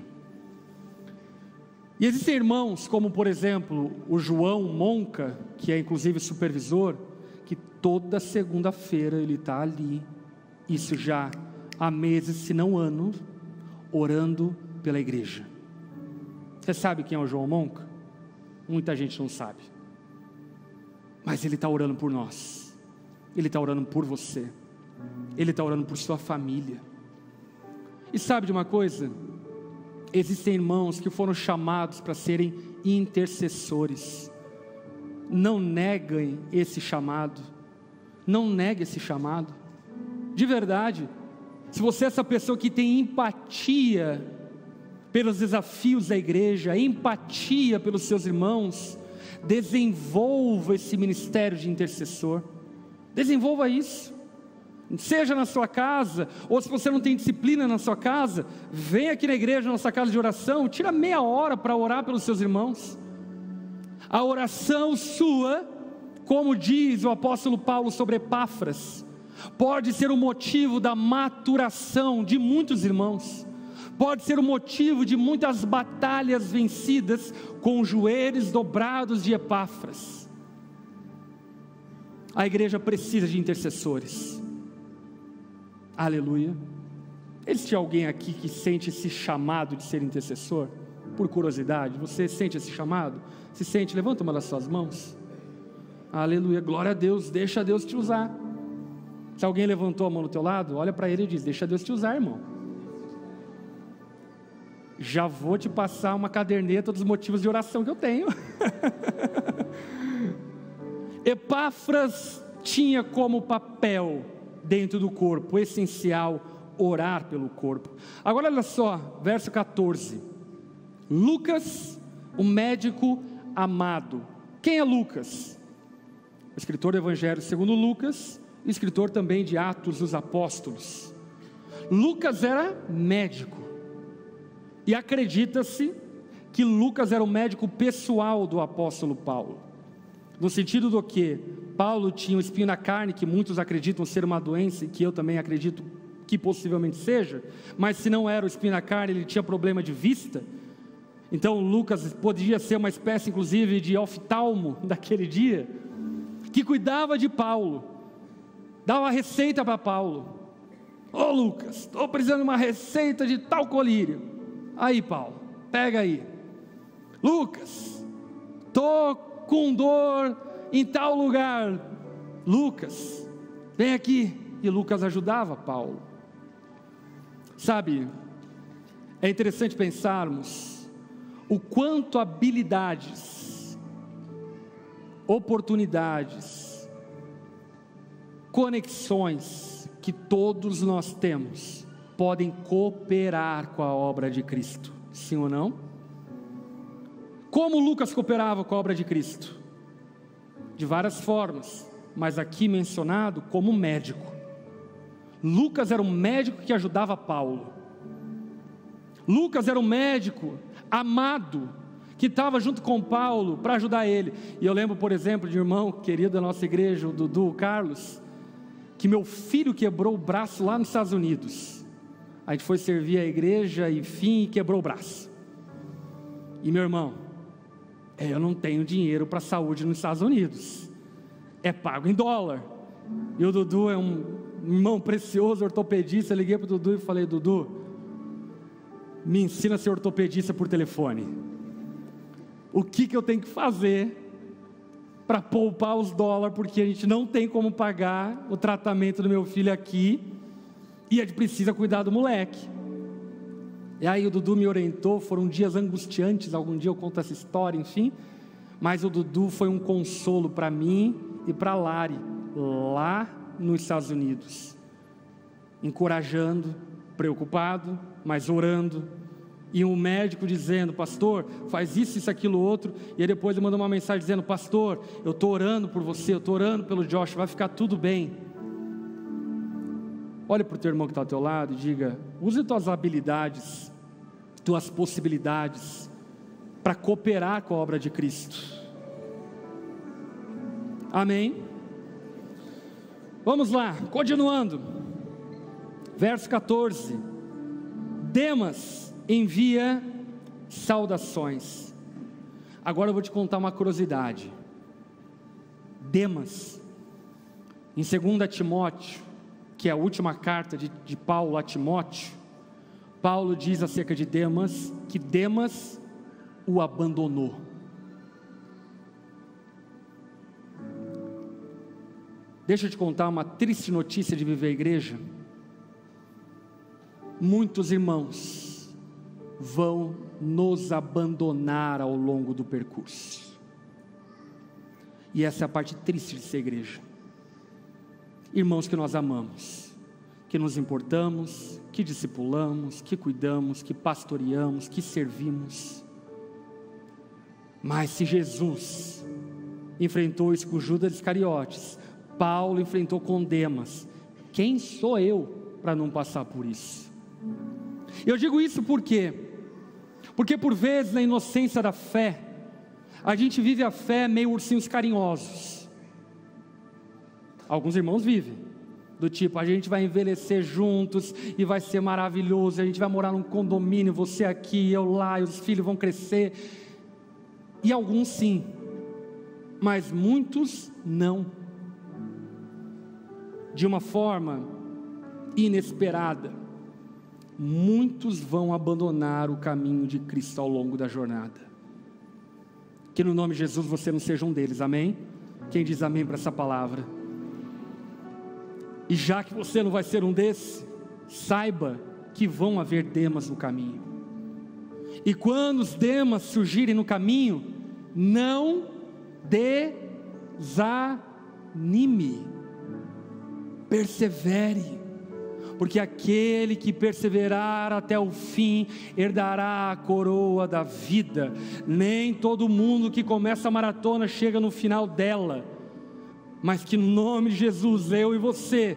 E existem irmãos, como por exemplo, o João Monca, que é inclusive supervisor, que toda segunda-feira ele está ali, isso já há meses, se não anos, orando pela igreja. Você sabe quem é o João Monca? Muita gente não sabe, mas ele está orando por nós, ele está orando por você, ele está orando por sua família. E sabe de uma coisa? Existem irmãos que foram chamados para serem intercessores. Não neguem esse chamado, não negue esse chamado, de verdade. Se você é essa pessoa que tem empatia pelos desafios da igreja, empatia pelos seus irmãos, desenvolva esse ministério de intercessor, desenvolva isso, seja na sua casa, ou se você não tem disciplina na sua casa, vem aqui na igreja, na nossa casa de oração, tira meia hora para orar pelos seus irmãos. A oração sua, como diz o apóstolo Paulo sobre Epáfras, pode ser o motivo da maturação de muitos irmãos, pode ser o motivo de muitas batalhas vencidas com os joelhos dobrados de Epáfras. A igreja precisa de intercessores. Aleluia. Existe alguém aqui que sente esse chamado de ser intercessor? Por curiosidade, você sente esse chamado? Se sente? Levanta uma das suas mãos. Aleluia, glória a Deus, deixa Deus te usar. Se alguém levantou a mão do teu lado, olha para ele e diz: deixa Deus te usar, irmão. Já vou te passar uma caderneta dos motivos de oração que eu tenho. Epáfras tinha como papel dentro do corpo essencial orar pelo corpo. Agora olha só, verso 14. Lucas, o médico amado. Quem é Lucas? O escritor do Evangelho segundo Lucas, e escritor também de Atos dos Apóstolos. Lucas era médico, e acredita-se que Lucas era o médico pessoal do apóstolo Paulo, no sentido do que Paulo tinha um espinho na carne, que muitos acreditam ser uma doença, e que eu também acredito que possivelmente seja, mas se não era o espinho na carne, ele tinha problema de vista. Então Lucas podia ser uma espécie inclusive de oftalmo daquele dia, que cuidava de Paulo, dava receita para Paulo. Ô Lucas, estou precisando de uma receita de tal colírio. Aí Paulo, pega aí. Lucas, estou com dor em tal lugar. Lucas, vem aqui. E Lucas ajudava Paulo. Sabe, é interessante pensarmos o quanto habilidades, oportunidades, conexões que todos nós temos podem cooperar com a obra de Cristo, sim ou não? Como Lucas cooperava com a obra de Cristo? De várias formas, mas aqui mencionado como médico. Lucas era um médico que ajudava Paulo. Lucas era um médico amado, que estava junto com Paulo para ajudar ele. E eu lembro, por exemplo, de um irmão querido da nossa igreja, o Dudu, o Carlos, que meu filho quebrou o braço lá nos Estados Unidos. A gente foi servir a igreja, enfim, e quebrou o braço. E meu irmão, eu não tenho dinheiro para saúde nos Estados Unidos, é pago em dólar. E o Dudu é um irmão precioso, ortopedista. Eu liguei para o Dudu e falei: Dudu, me ensina a ser ortopedista por telefone. O que eu tenho que fazer para poupar os dólares, porque a gente não tem como pagar o tratamento do meu filho aqui, e a gente precisa cuidar do moleque. E aí o Dudu me orientou. Foram dias angustiantes, algum dia eu conto essa história, enfim, mas o Dudu foi um consolo para mim e para a Lari, lá nos Estados Unidos, encorajando, preocupado, mas orando. E um médico dizendo: pastor, faz isso, isso, aquilo, outro. E aí depois ele mandou uma mensagem dizendo: pastor, eu estou orando por você, eu estou orando pelo Josh, vai ficar tudo bem. Olhe para o teu irmão que está ao teu lado e diga: use tuas habilidades, tuas possibilidades para cooperar com a obra de Cristo. Amém? Vamos lá, continuando. Verso 14. Demas envia saudações. Agora eu vou te contar uma curiosidade. Demas, em 2 Timóteo, que é a última carta de Paulo a Timóteo, Paulo diz acerca de Demas, que Demas o abandonou. Deixa eu te contar uma triste notícia de viver a igreja. Muitos irmãos vão nos abandonar ao longo do percurso, e essa é a parte triste de ser igreja. Irmãos que nós amamos, que nos importamos, que discipulamos, que cuidamos, que pastoreamos, que servimos. Mas se Jesus enfrentou isso com Judas Iscariotes, Paulo enfrentou com Demas, quem sou eu para não passar por isso? Eu digo isso por quê? Porque por vezes, na inocência da fé, a gente vive a fé meio ursinhos carinhosos. Alguns irmãos vivem do tipo: a gente vai envelhecer juntos e vai ser maravilhoso, a gente vai morar num condomínio, você aqui, eu lá, e os filhos vão crescer. E alguns sim, mas muitos não. De uma forma inesperada, muitos vão abandonar o caminho de Cristo ao longo da jornada. Que no nome de Jesus você não seja um deles, amém? Quem diz amém para essa palavra? E já que você não vai ser um desses, saiba que vão haver Demas no caminho. E quando os Demas surgirem no caminho, não desanime, persevere, porque aquele que perseverar até o fim herdará a coroa da vida. Nem todo mundo que começa a maratona chega no final dela, mas que no nome de Jesus, eu e você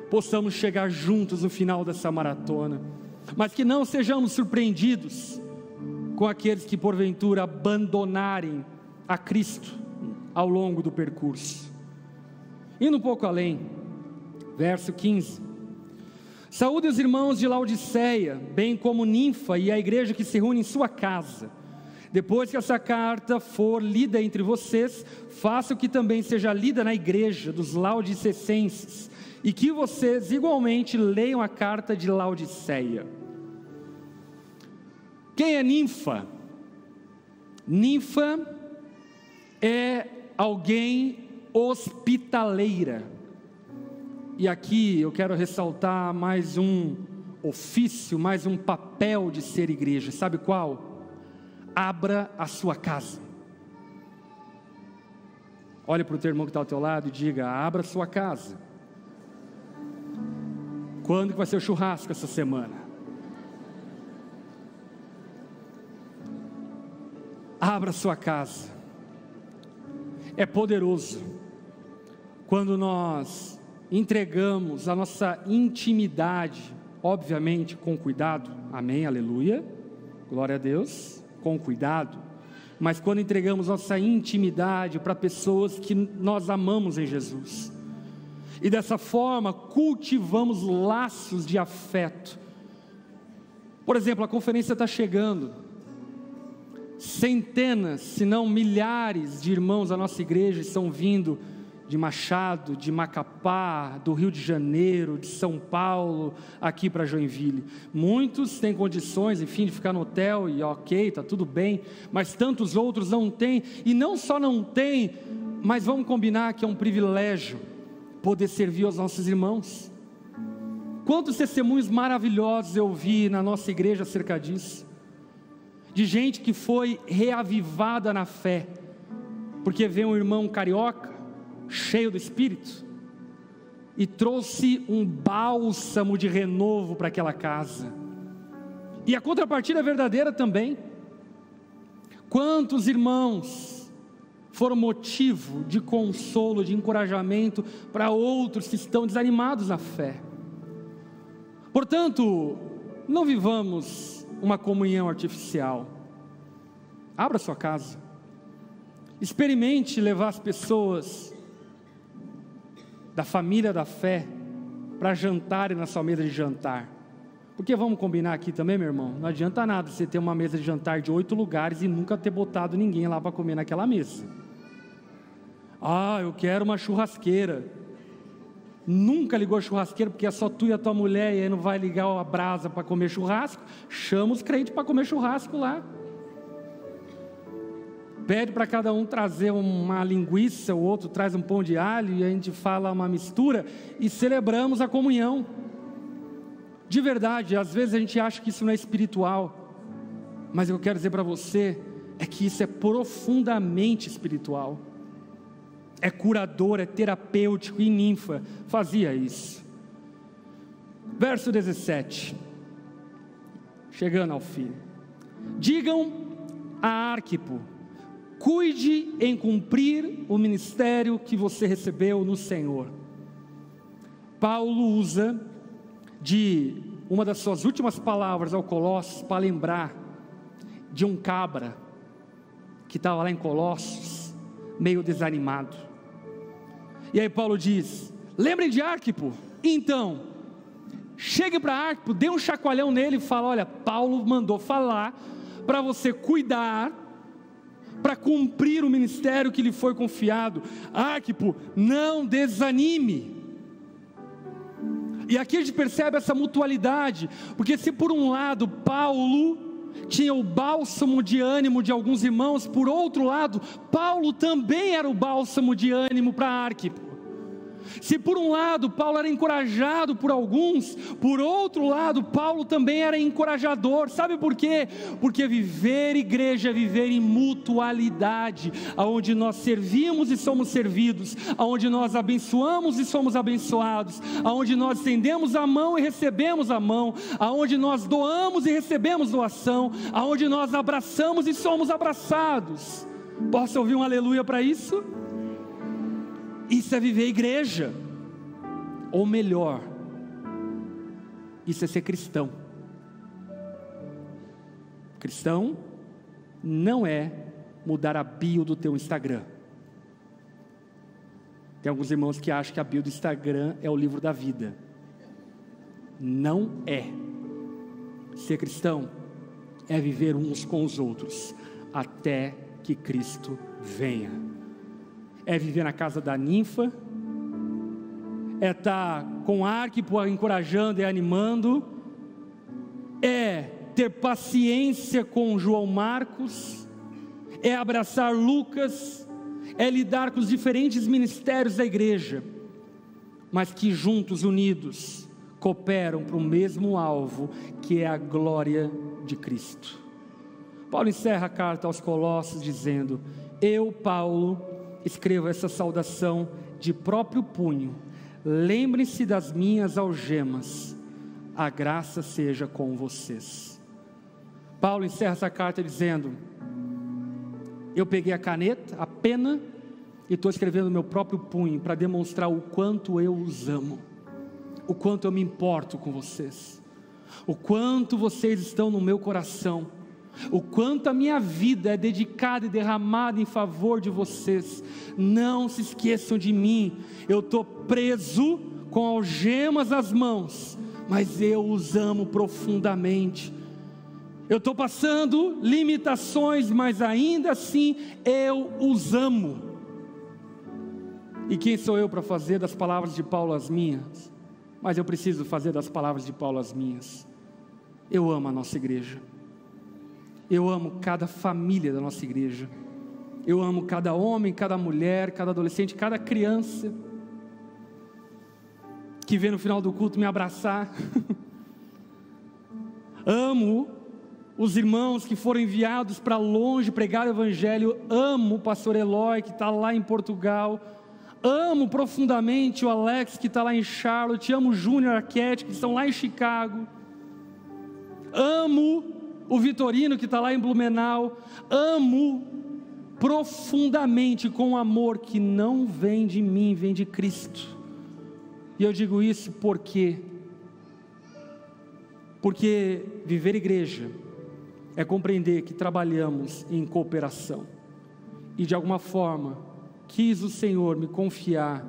possamos chegar juntos no final dessa maratona, mas que não sejamos surpreendidos com aqueles que porventura abandonarem a Cristo ao longo do percurso. Indo um pouco além, verso 15: saúde os irmãos de Laodiceia, bem como Ninfa e a igreja que se reúne em sua casa. Depois que essa carta for lida entre vocês, faça o que também seja lida na igreja dos laodicecenses, e que vocês igualmente leiam a carta de Laodiceia. Quem é Ninfa? Ninfa é alguém hospitaleira. E aqui eu quero ressaltar mais um ofício, mais um papel de ser igreja. Sabe qual? Abra a sua casa. Olhe para o teu irmão que está ao teu lado e diga: abra a sua casa. Quando que vai ser o churrasco essa semana? Abra a sua casa. É poderoso quando nós entregamos a nossa intimidade, obviamente com cuidado, amém, aleluia, glória a Deus, com cuidado, mas quando entregamos nossa intimidade para pessoas que nós amamos em Jesus. e dessa forma cultivamos laços de afeto. Por exemplo, a conferência está chegando, centenas, se não milhares de irmãos da nossa igreja estão vindo de Machado, de Macapá, do Rio de Janeiro, de São Paulo, aqui para Joinville. Muitos têm condições, enfim, de ficar no hotel e ok, está tudo bem, mas tantos outros não têm, e não só não têm, mas vamos combinar que é um privilégio poder servir aos nossos irmãos. Quantos testemunhos maravilhosos eu vi na nossa igreja acerca disso, de gente que foi reavivada na fé, porque veio um irmão carioca, cheio do Espírito, e trouxe um bálsamo de renovo para aquela casa. E a contrapartida verdadeira também. Quantos irmãos foram motivo de consolo, de encorajamento para outros que estão desanimados na fé. Portanto, não vivamos uma comunhão artificial. Abra sua casa, experimente levar as pessoas da família da fé para jantarem na sua mesa de jantar, porque vamos combinar aqui também, meu irmão, não adianta nada você ter uma mesa de jantar de 8 lugares e nunca ter botado ninguém lá para comer naquela mesa. Eu quero uma churrasqueira, nunca ligou a churrasqueira porque é só tu e a tua mulher e aí não vai ligar a brasa para comer churrasco, chama os crentes para comer churrasco lá. Pede para cada um trazer uma linguiça, o outro traz um pão de alho, e a gente fala uma mistura, e celebramos a comunhão. De verdade, às vezes a gente acha que isso não é espiritual, mas eu quero dizer para você, é que isso é profundamente espiritual, é curador, é terapêutico, e Ninfa fazia isso. Verso 17, chegando ao fim: digam a Arquipo, cuide em cumprir o ministério que você recebeu no Senhor. Paulo usa de uma das suas últimas palavras ao Colossos para lembrar de um cabra que estava lá em Colossos, meio desanimado. E aí Paulo diz: lembrem de Arquipo. Então, chegue para Arquipo, dê um chacoalhão nele e fala: olha, Paulo mandou falar para você cuidar, para cumprir o ministério que lhe foi confiado. Arquipo, não desanime. E aqui a gente percebe essa mutualidade, porque se por um lado Paulo tinha o bálsamo de ânimo de alguns irmãos, por outro lado Paulo também era o bálsamo de ânimo para Arquipo. Se por um lado Paulo era encorajado por alguns, por outro lado Paulo também era encorajador. Sabe por quê? Porque viver igreja é viver em mutualidade, aonde nós servimos e somos servidos, aonde nós abençoamos e somos abençoados, aonde nós estendemos a mão e recebemos a mão, aonde nós doamos e recebemos doação, aonde nós abraçamos e somos abraçados. Posso ouvir um aleluia para isso? Isso é viver igreja, ou melhor, isso é ser cristão. Cristão não é mudar a bio do teu Instagram. Tem alguns irmãos que acham que a bio do Instagram é o livro da vida. Não é. Ser cristão é viver uns com os outros, até que Cristo venha. É viver na casa da Ninfa, é estar com Arquipo encorajando e animando, é ter paciência com João Marcos, é abraçar Lucas, é lidar com os diferentes ministérios da igreja, mas que juntos, unidos, cooperam para o mesmo alvo, que é a glória de Cristo. Paulo encerra a carta aos Colossos dizendo: eu, Paulo, escrevo essa saudação de próprio punho, lembrem-se das minhas algemas, a graça seja com vocês. Paulo encerra essa carta dizendo: eu peguei a caneta, a pena, e estou escrevendo no meu próprio punho, para demonstrar o quanto eu os amo, o quanto eu me importo com vocês, o quanto vocês estão no meu coração, o quanto a minha vida é dedicada e derramada em favor de vocês. Não se esqueçam de mim. Eu estou preso com algemas nas mãos, mas eu os amo profundamente. Eu estou passando limitações, mas ainda assim eu os amo. E quem sou eu para fazer das palavras de Paulo as minhas? Mas eu preciso fazer das palavras de Paulo as minhas. Eu amo a nossa igreja. Eu amo cada família da nossa igreja. Eu amo cada homem, cada mulher, cada adolescente, cada criança que vem no final do culto me abraçar. Amo os irmãos que foram enviados para longe pregar o evangelho. Amo o pastor Eloy que está lá em Portugal. Amo profundamente o Alex que está lá em Charlotte. Amo o Júnior Arquette que estão lá em Chicago. Amo o Vitorino que está lá em Blumenau. Amo profundamente, com amor que não vem de mim, vem de Cristo. E eu digo isso porque viver igreja é compreender que trabalhamos em cooperação. E de alguma forma quis o Senhor me confiar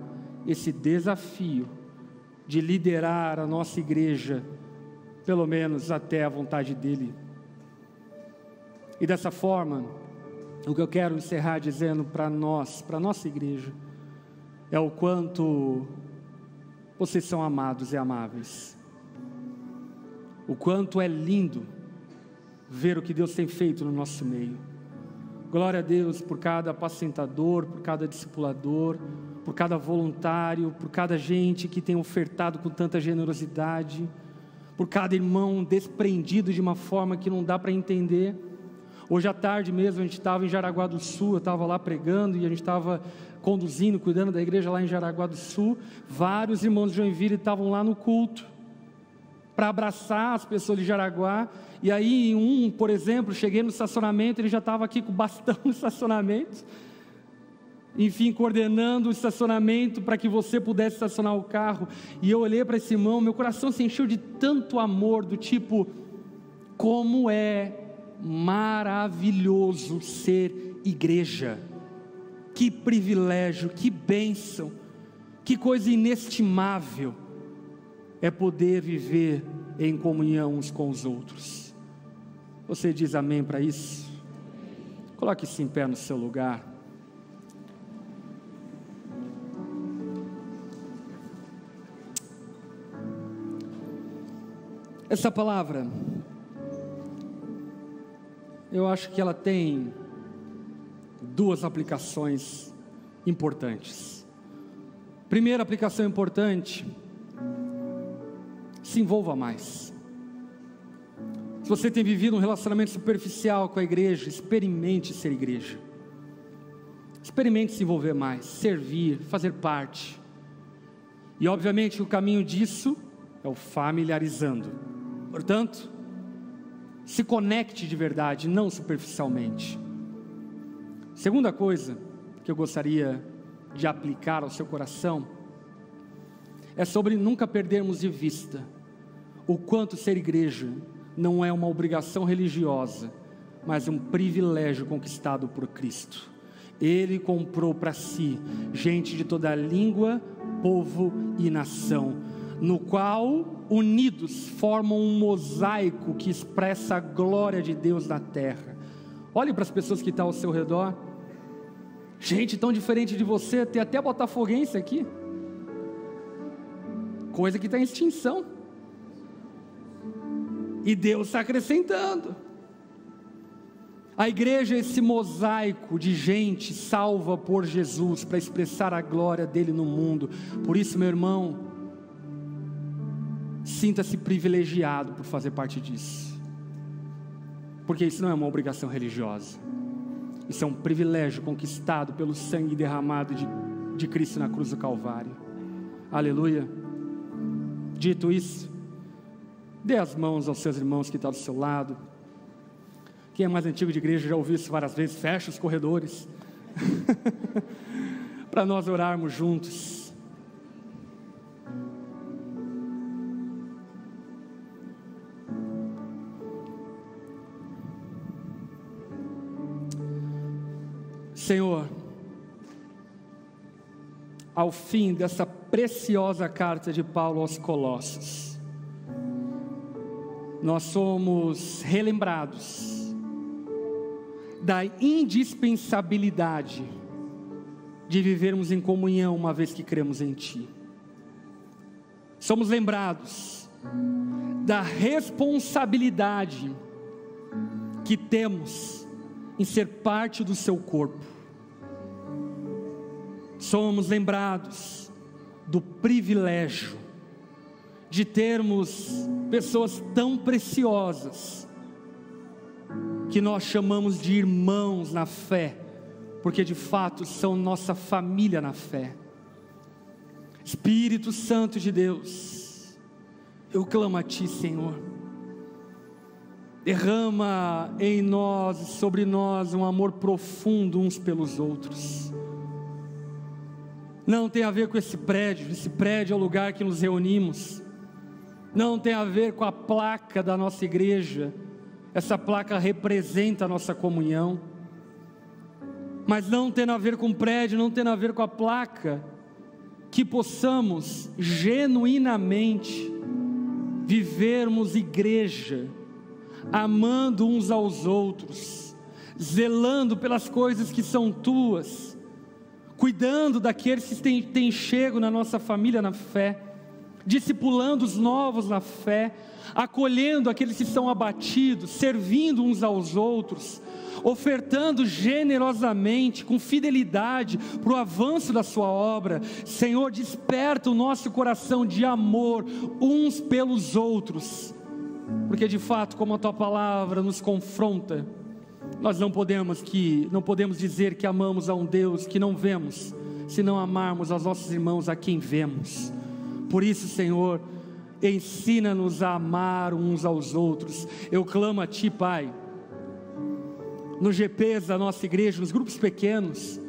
esse desafio de liderar a nossa igreja, pelo menos até a vontade dEle. E dessa forma, o que eu quero encerrar dizendo para nós, para a nossa igreja, é o quanto vocês são amados e amáveis. O quanto é lindo ver o que Deus tem feito no nosso meio. Glória a Deus por cada apacentador, por cada discipulador, por cada voluntário, por cada gente que tem ofertado com tanta generosidade, por cada irmão desprendido de uma forma que não dá para entender. Hoje à tarde mesmo a gente estava em Jaraguá do Sul, eu estava lá pregando e a gente estava conduzindo, cuidando da igreja lá em Jaraguá do Sul. Vários irmãos de Joinville estavam lá no culto para abraçar as pessoas de Jaraguá. E aí por exemplo, cheguei no estacionamento, ele já estava aqui com o bastão no estacionamento, enfim, coordenando o estacionamento para que você pudesse estacionar o carro. E eu olhei para esse irmão, meu coração se encheu de tanto amor, do tipo, como é maravilhoso ser igreja, que privilégio, que bênção, que coisa inestimável é poder viver em comunhão uns com os outros. Você diz amém para isso? Coloque-se em pé no seu lugar. Essa palavra, eu acho que ela tem duas aplicações importantes. Primeira aplicação importante: se envolva mais. Se você tem vivido um relacionamento superficial com a igreja, experimente ser igreja. Experimente se envolver mais, servir, fazer parte. E obviamente o caminho disso é o familiarizando. Portanto, se conecte de verdade, não superficialmente. Segunda coisa que eu gostaria de aplicar ao seu coração é sobre nunca perdermos de vista o quanto ser igreja não é uma obrigação religiosa, mas um privilégio conquistado por Cristo. Ele comprou para si gente de toda língua, povo e nação, no qual unidos formam um mosaico que expressa a glória de Deus na terra. Olhe para as pessoas que estão ao seu redor. Gente tão diferente de você, tem até botafoguense aqui, coisa que está em extinção, e Deus está acrescentando. A igreja é esse mosaico de gente salva por Jesus, para expressar a glória dele no mundo. Por isso, meu irmão, sinta-se privilegiado por fazer parte disso, porque isso não é uma obrigação religiosa, isso é um privilégio conquistado pelo sangue derramado de Cristo na cruz do Calvário. Aleluia. Dito isso, dê as mãos aos seus irmãos que estão do seu lado. Quem é mais antigo de igreja já ouviu isso várias vezes. Fecha os corredores para nós orarmos juntos. Senhor, ao fim dessa preciosa carta de Paulo aos Colossos, nós somos relembrados da indispensabilidade de vivermos em comunhão uma vez que cremos em Ti. Somos lembrados da responsabilidade que temos em ser parte do Seu corpo. Somos lembrados do privilégio de termos pessoas tão preciosas que nós chamamos de irmãos na fé, porque de fato são nossa família na fé. Espírito Santo de Deus, eu clamo a Ti, Senhor, derrama em nós e sobre nós um amor profundo uns pelos outros. Não tem a ver com esse prédio é o lugar que nos reunimos, não tem a ver com a placa da nossa igreja, essa placa representa a nossa comunhão, mas não tem a ver com o prédio, não tem a ver com a placa, que possamos genuinamente vivermos igreja, amando uns aos outros, zelando pelas coisas que são Tuas, cuidando daqueles que têm chego na nossa família na fé, discipulando os novos na fé, acolhendo aqueles que são abatidos, servindo uns aos outros, ofertando generosamente, com fidelidade, para o avanço da Sua obra. Senhor, desperta o nosso coração de amor uns pelos outros, porque de fato, como a Tua palavra nos confronta, nós não podemos dizer que amamos a um Deus que não vemos, se não amarmos aos nossos irmãos a quem vemos. Por isso, Senhor, ensina-nos a amar uns aos outros. Eu clamo a Ti, Pai, nos GPs da nossa igreja, nos grupos pequenos,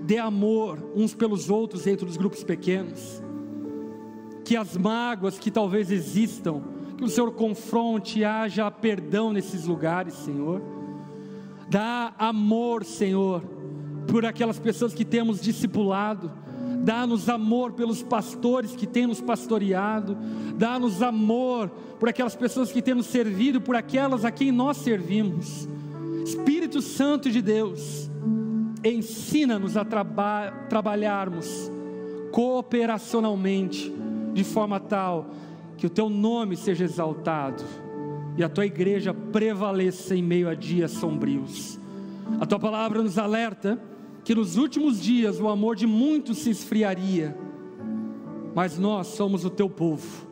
dê amor uns pelos outros dentro dos grupos pequenos, que as mágoas que talvez existam, que o Senhor confronte e haja perdão nesses lugares, Senhor. Dá amor, Senhor, por aquelas pessoas que temos discipulado, dá-nos amor pelos pastores que têm nos pastoreado, dá-nos amor por aquelas pessoas que têm nos servido, por aquelas a quem nós servimos. Espírito Santo de Deus, ensina-nos a trabalharmos cooperacionalmente, de forma tal que o Teu nome seja exaltado e a Tua igreja prevaleça em meio a dias sombrios. A Tua palavra nos alerta que nos últimos dias o amor de muitos se esfriaria, mas nós somos o Teu povo,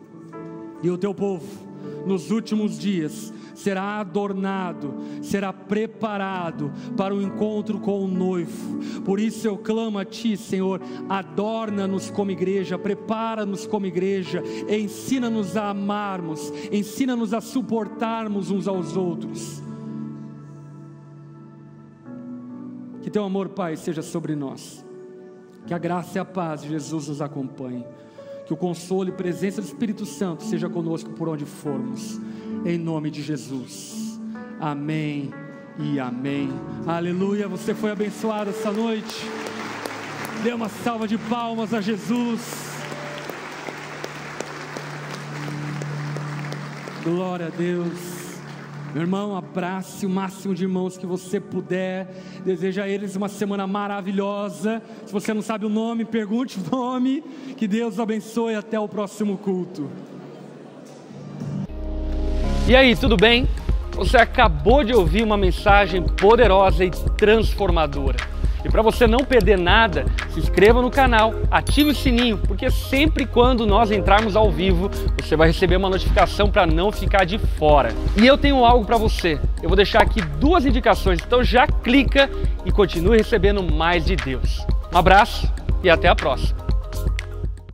e o Teu povo nos últimos dias será adornado, será preparado para o encontro com o noivo. Por isso eu clamo a Ti, Senhor, adorna-nos como igreja, prepara-nos como igreja, ensina-nos a amarmos, ensina-nos a suportarmos uns aos outros. Que Teu amor, Pai, seja sobre nós, que a graça e a paz de Jesus nos acompanhe, que o consolo e presença do Espírito Santo seja conosco por onde formos, em nome de Jesus, amém e amém. Aleluia. Você foi abençoado essa noite, dê uma salva de palmas a Jesus. Glória a Deus. Meu irmão, abrace o máximo de irmãos que você puder, deseja a eles uma semana maravilhosa. Se você não sabe o nome, pergunte o nome. Que Deus abençoe, até o próximo culto. E aí, tudo bem? Você acabou de ouvir uma mensagem poderosa e transformadora. E para você não perder nada, se inscreva no canal, ative o sininho, porque sempre quando nós entrarmos ao vivo, você vai receber uma notificação para não ficar de fora. E eu tenho algo para você, eu vou deixar aqui 2 indicações, então já clica e continue recebendo mais de Deus. Um abraço e até a próxima.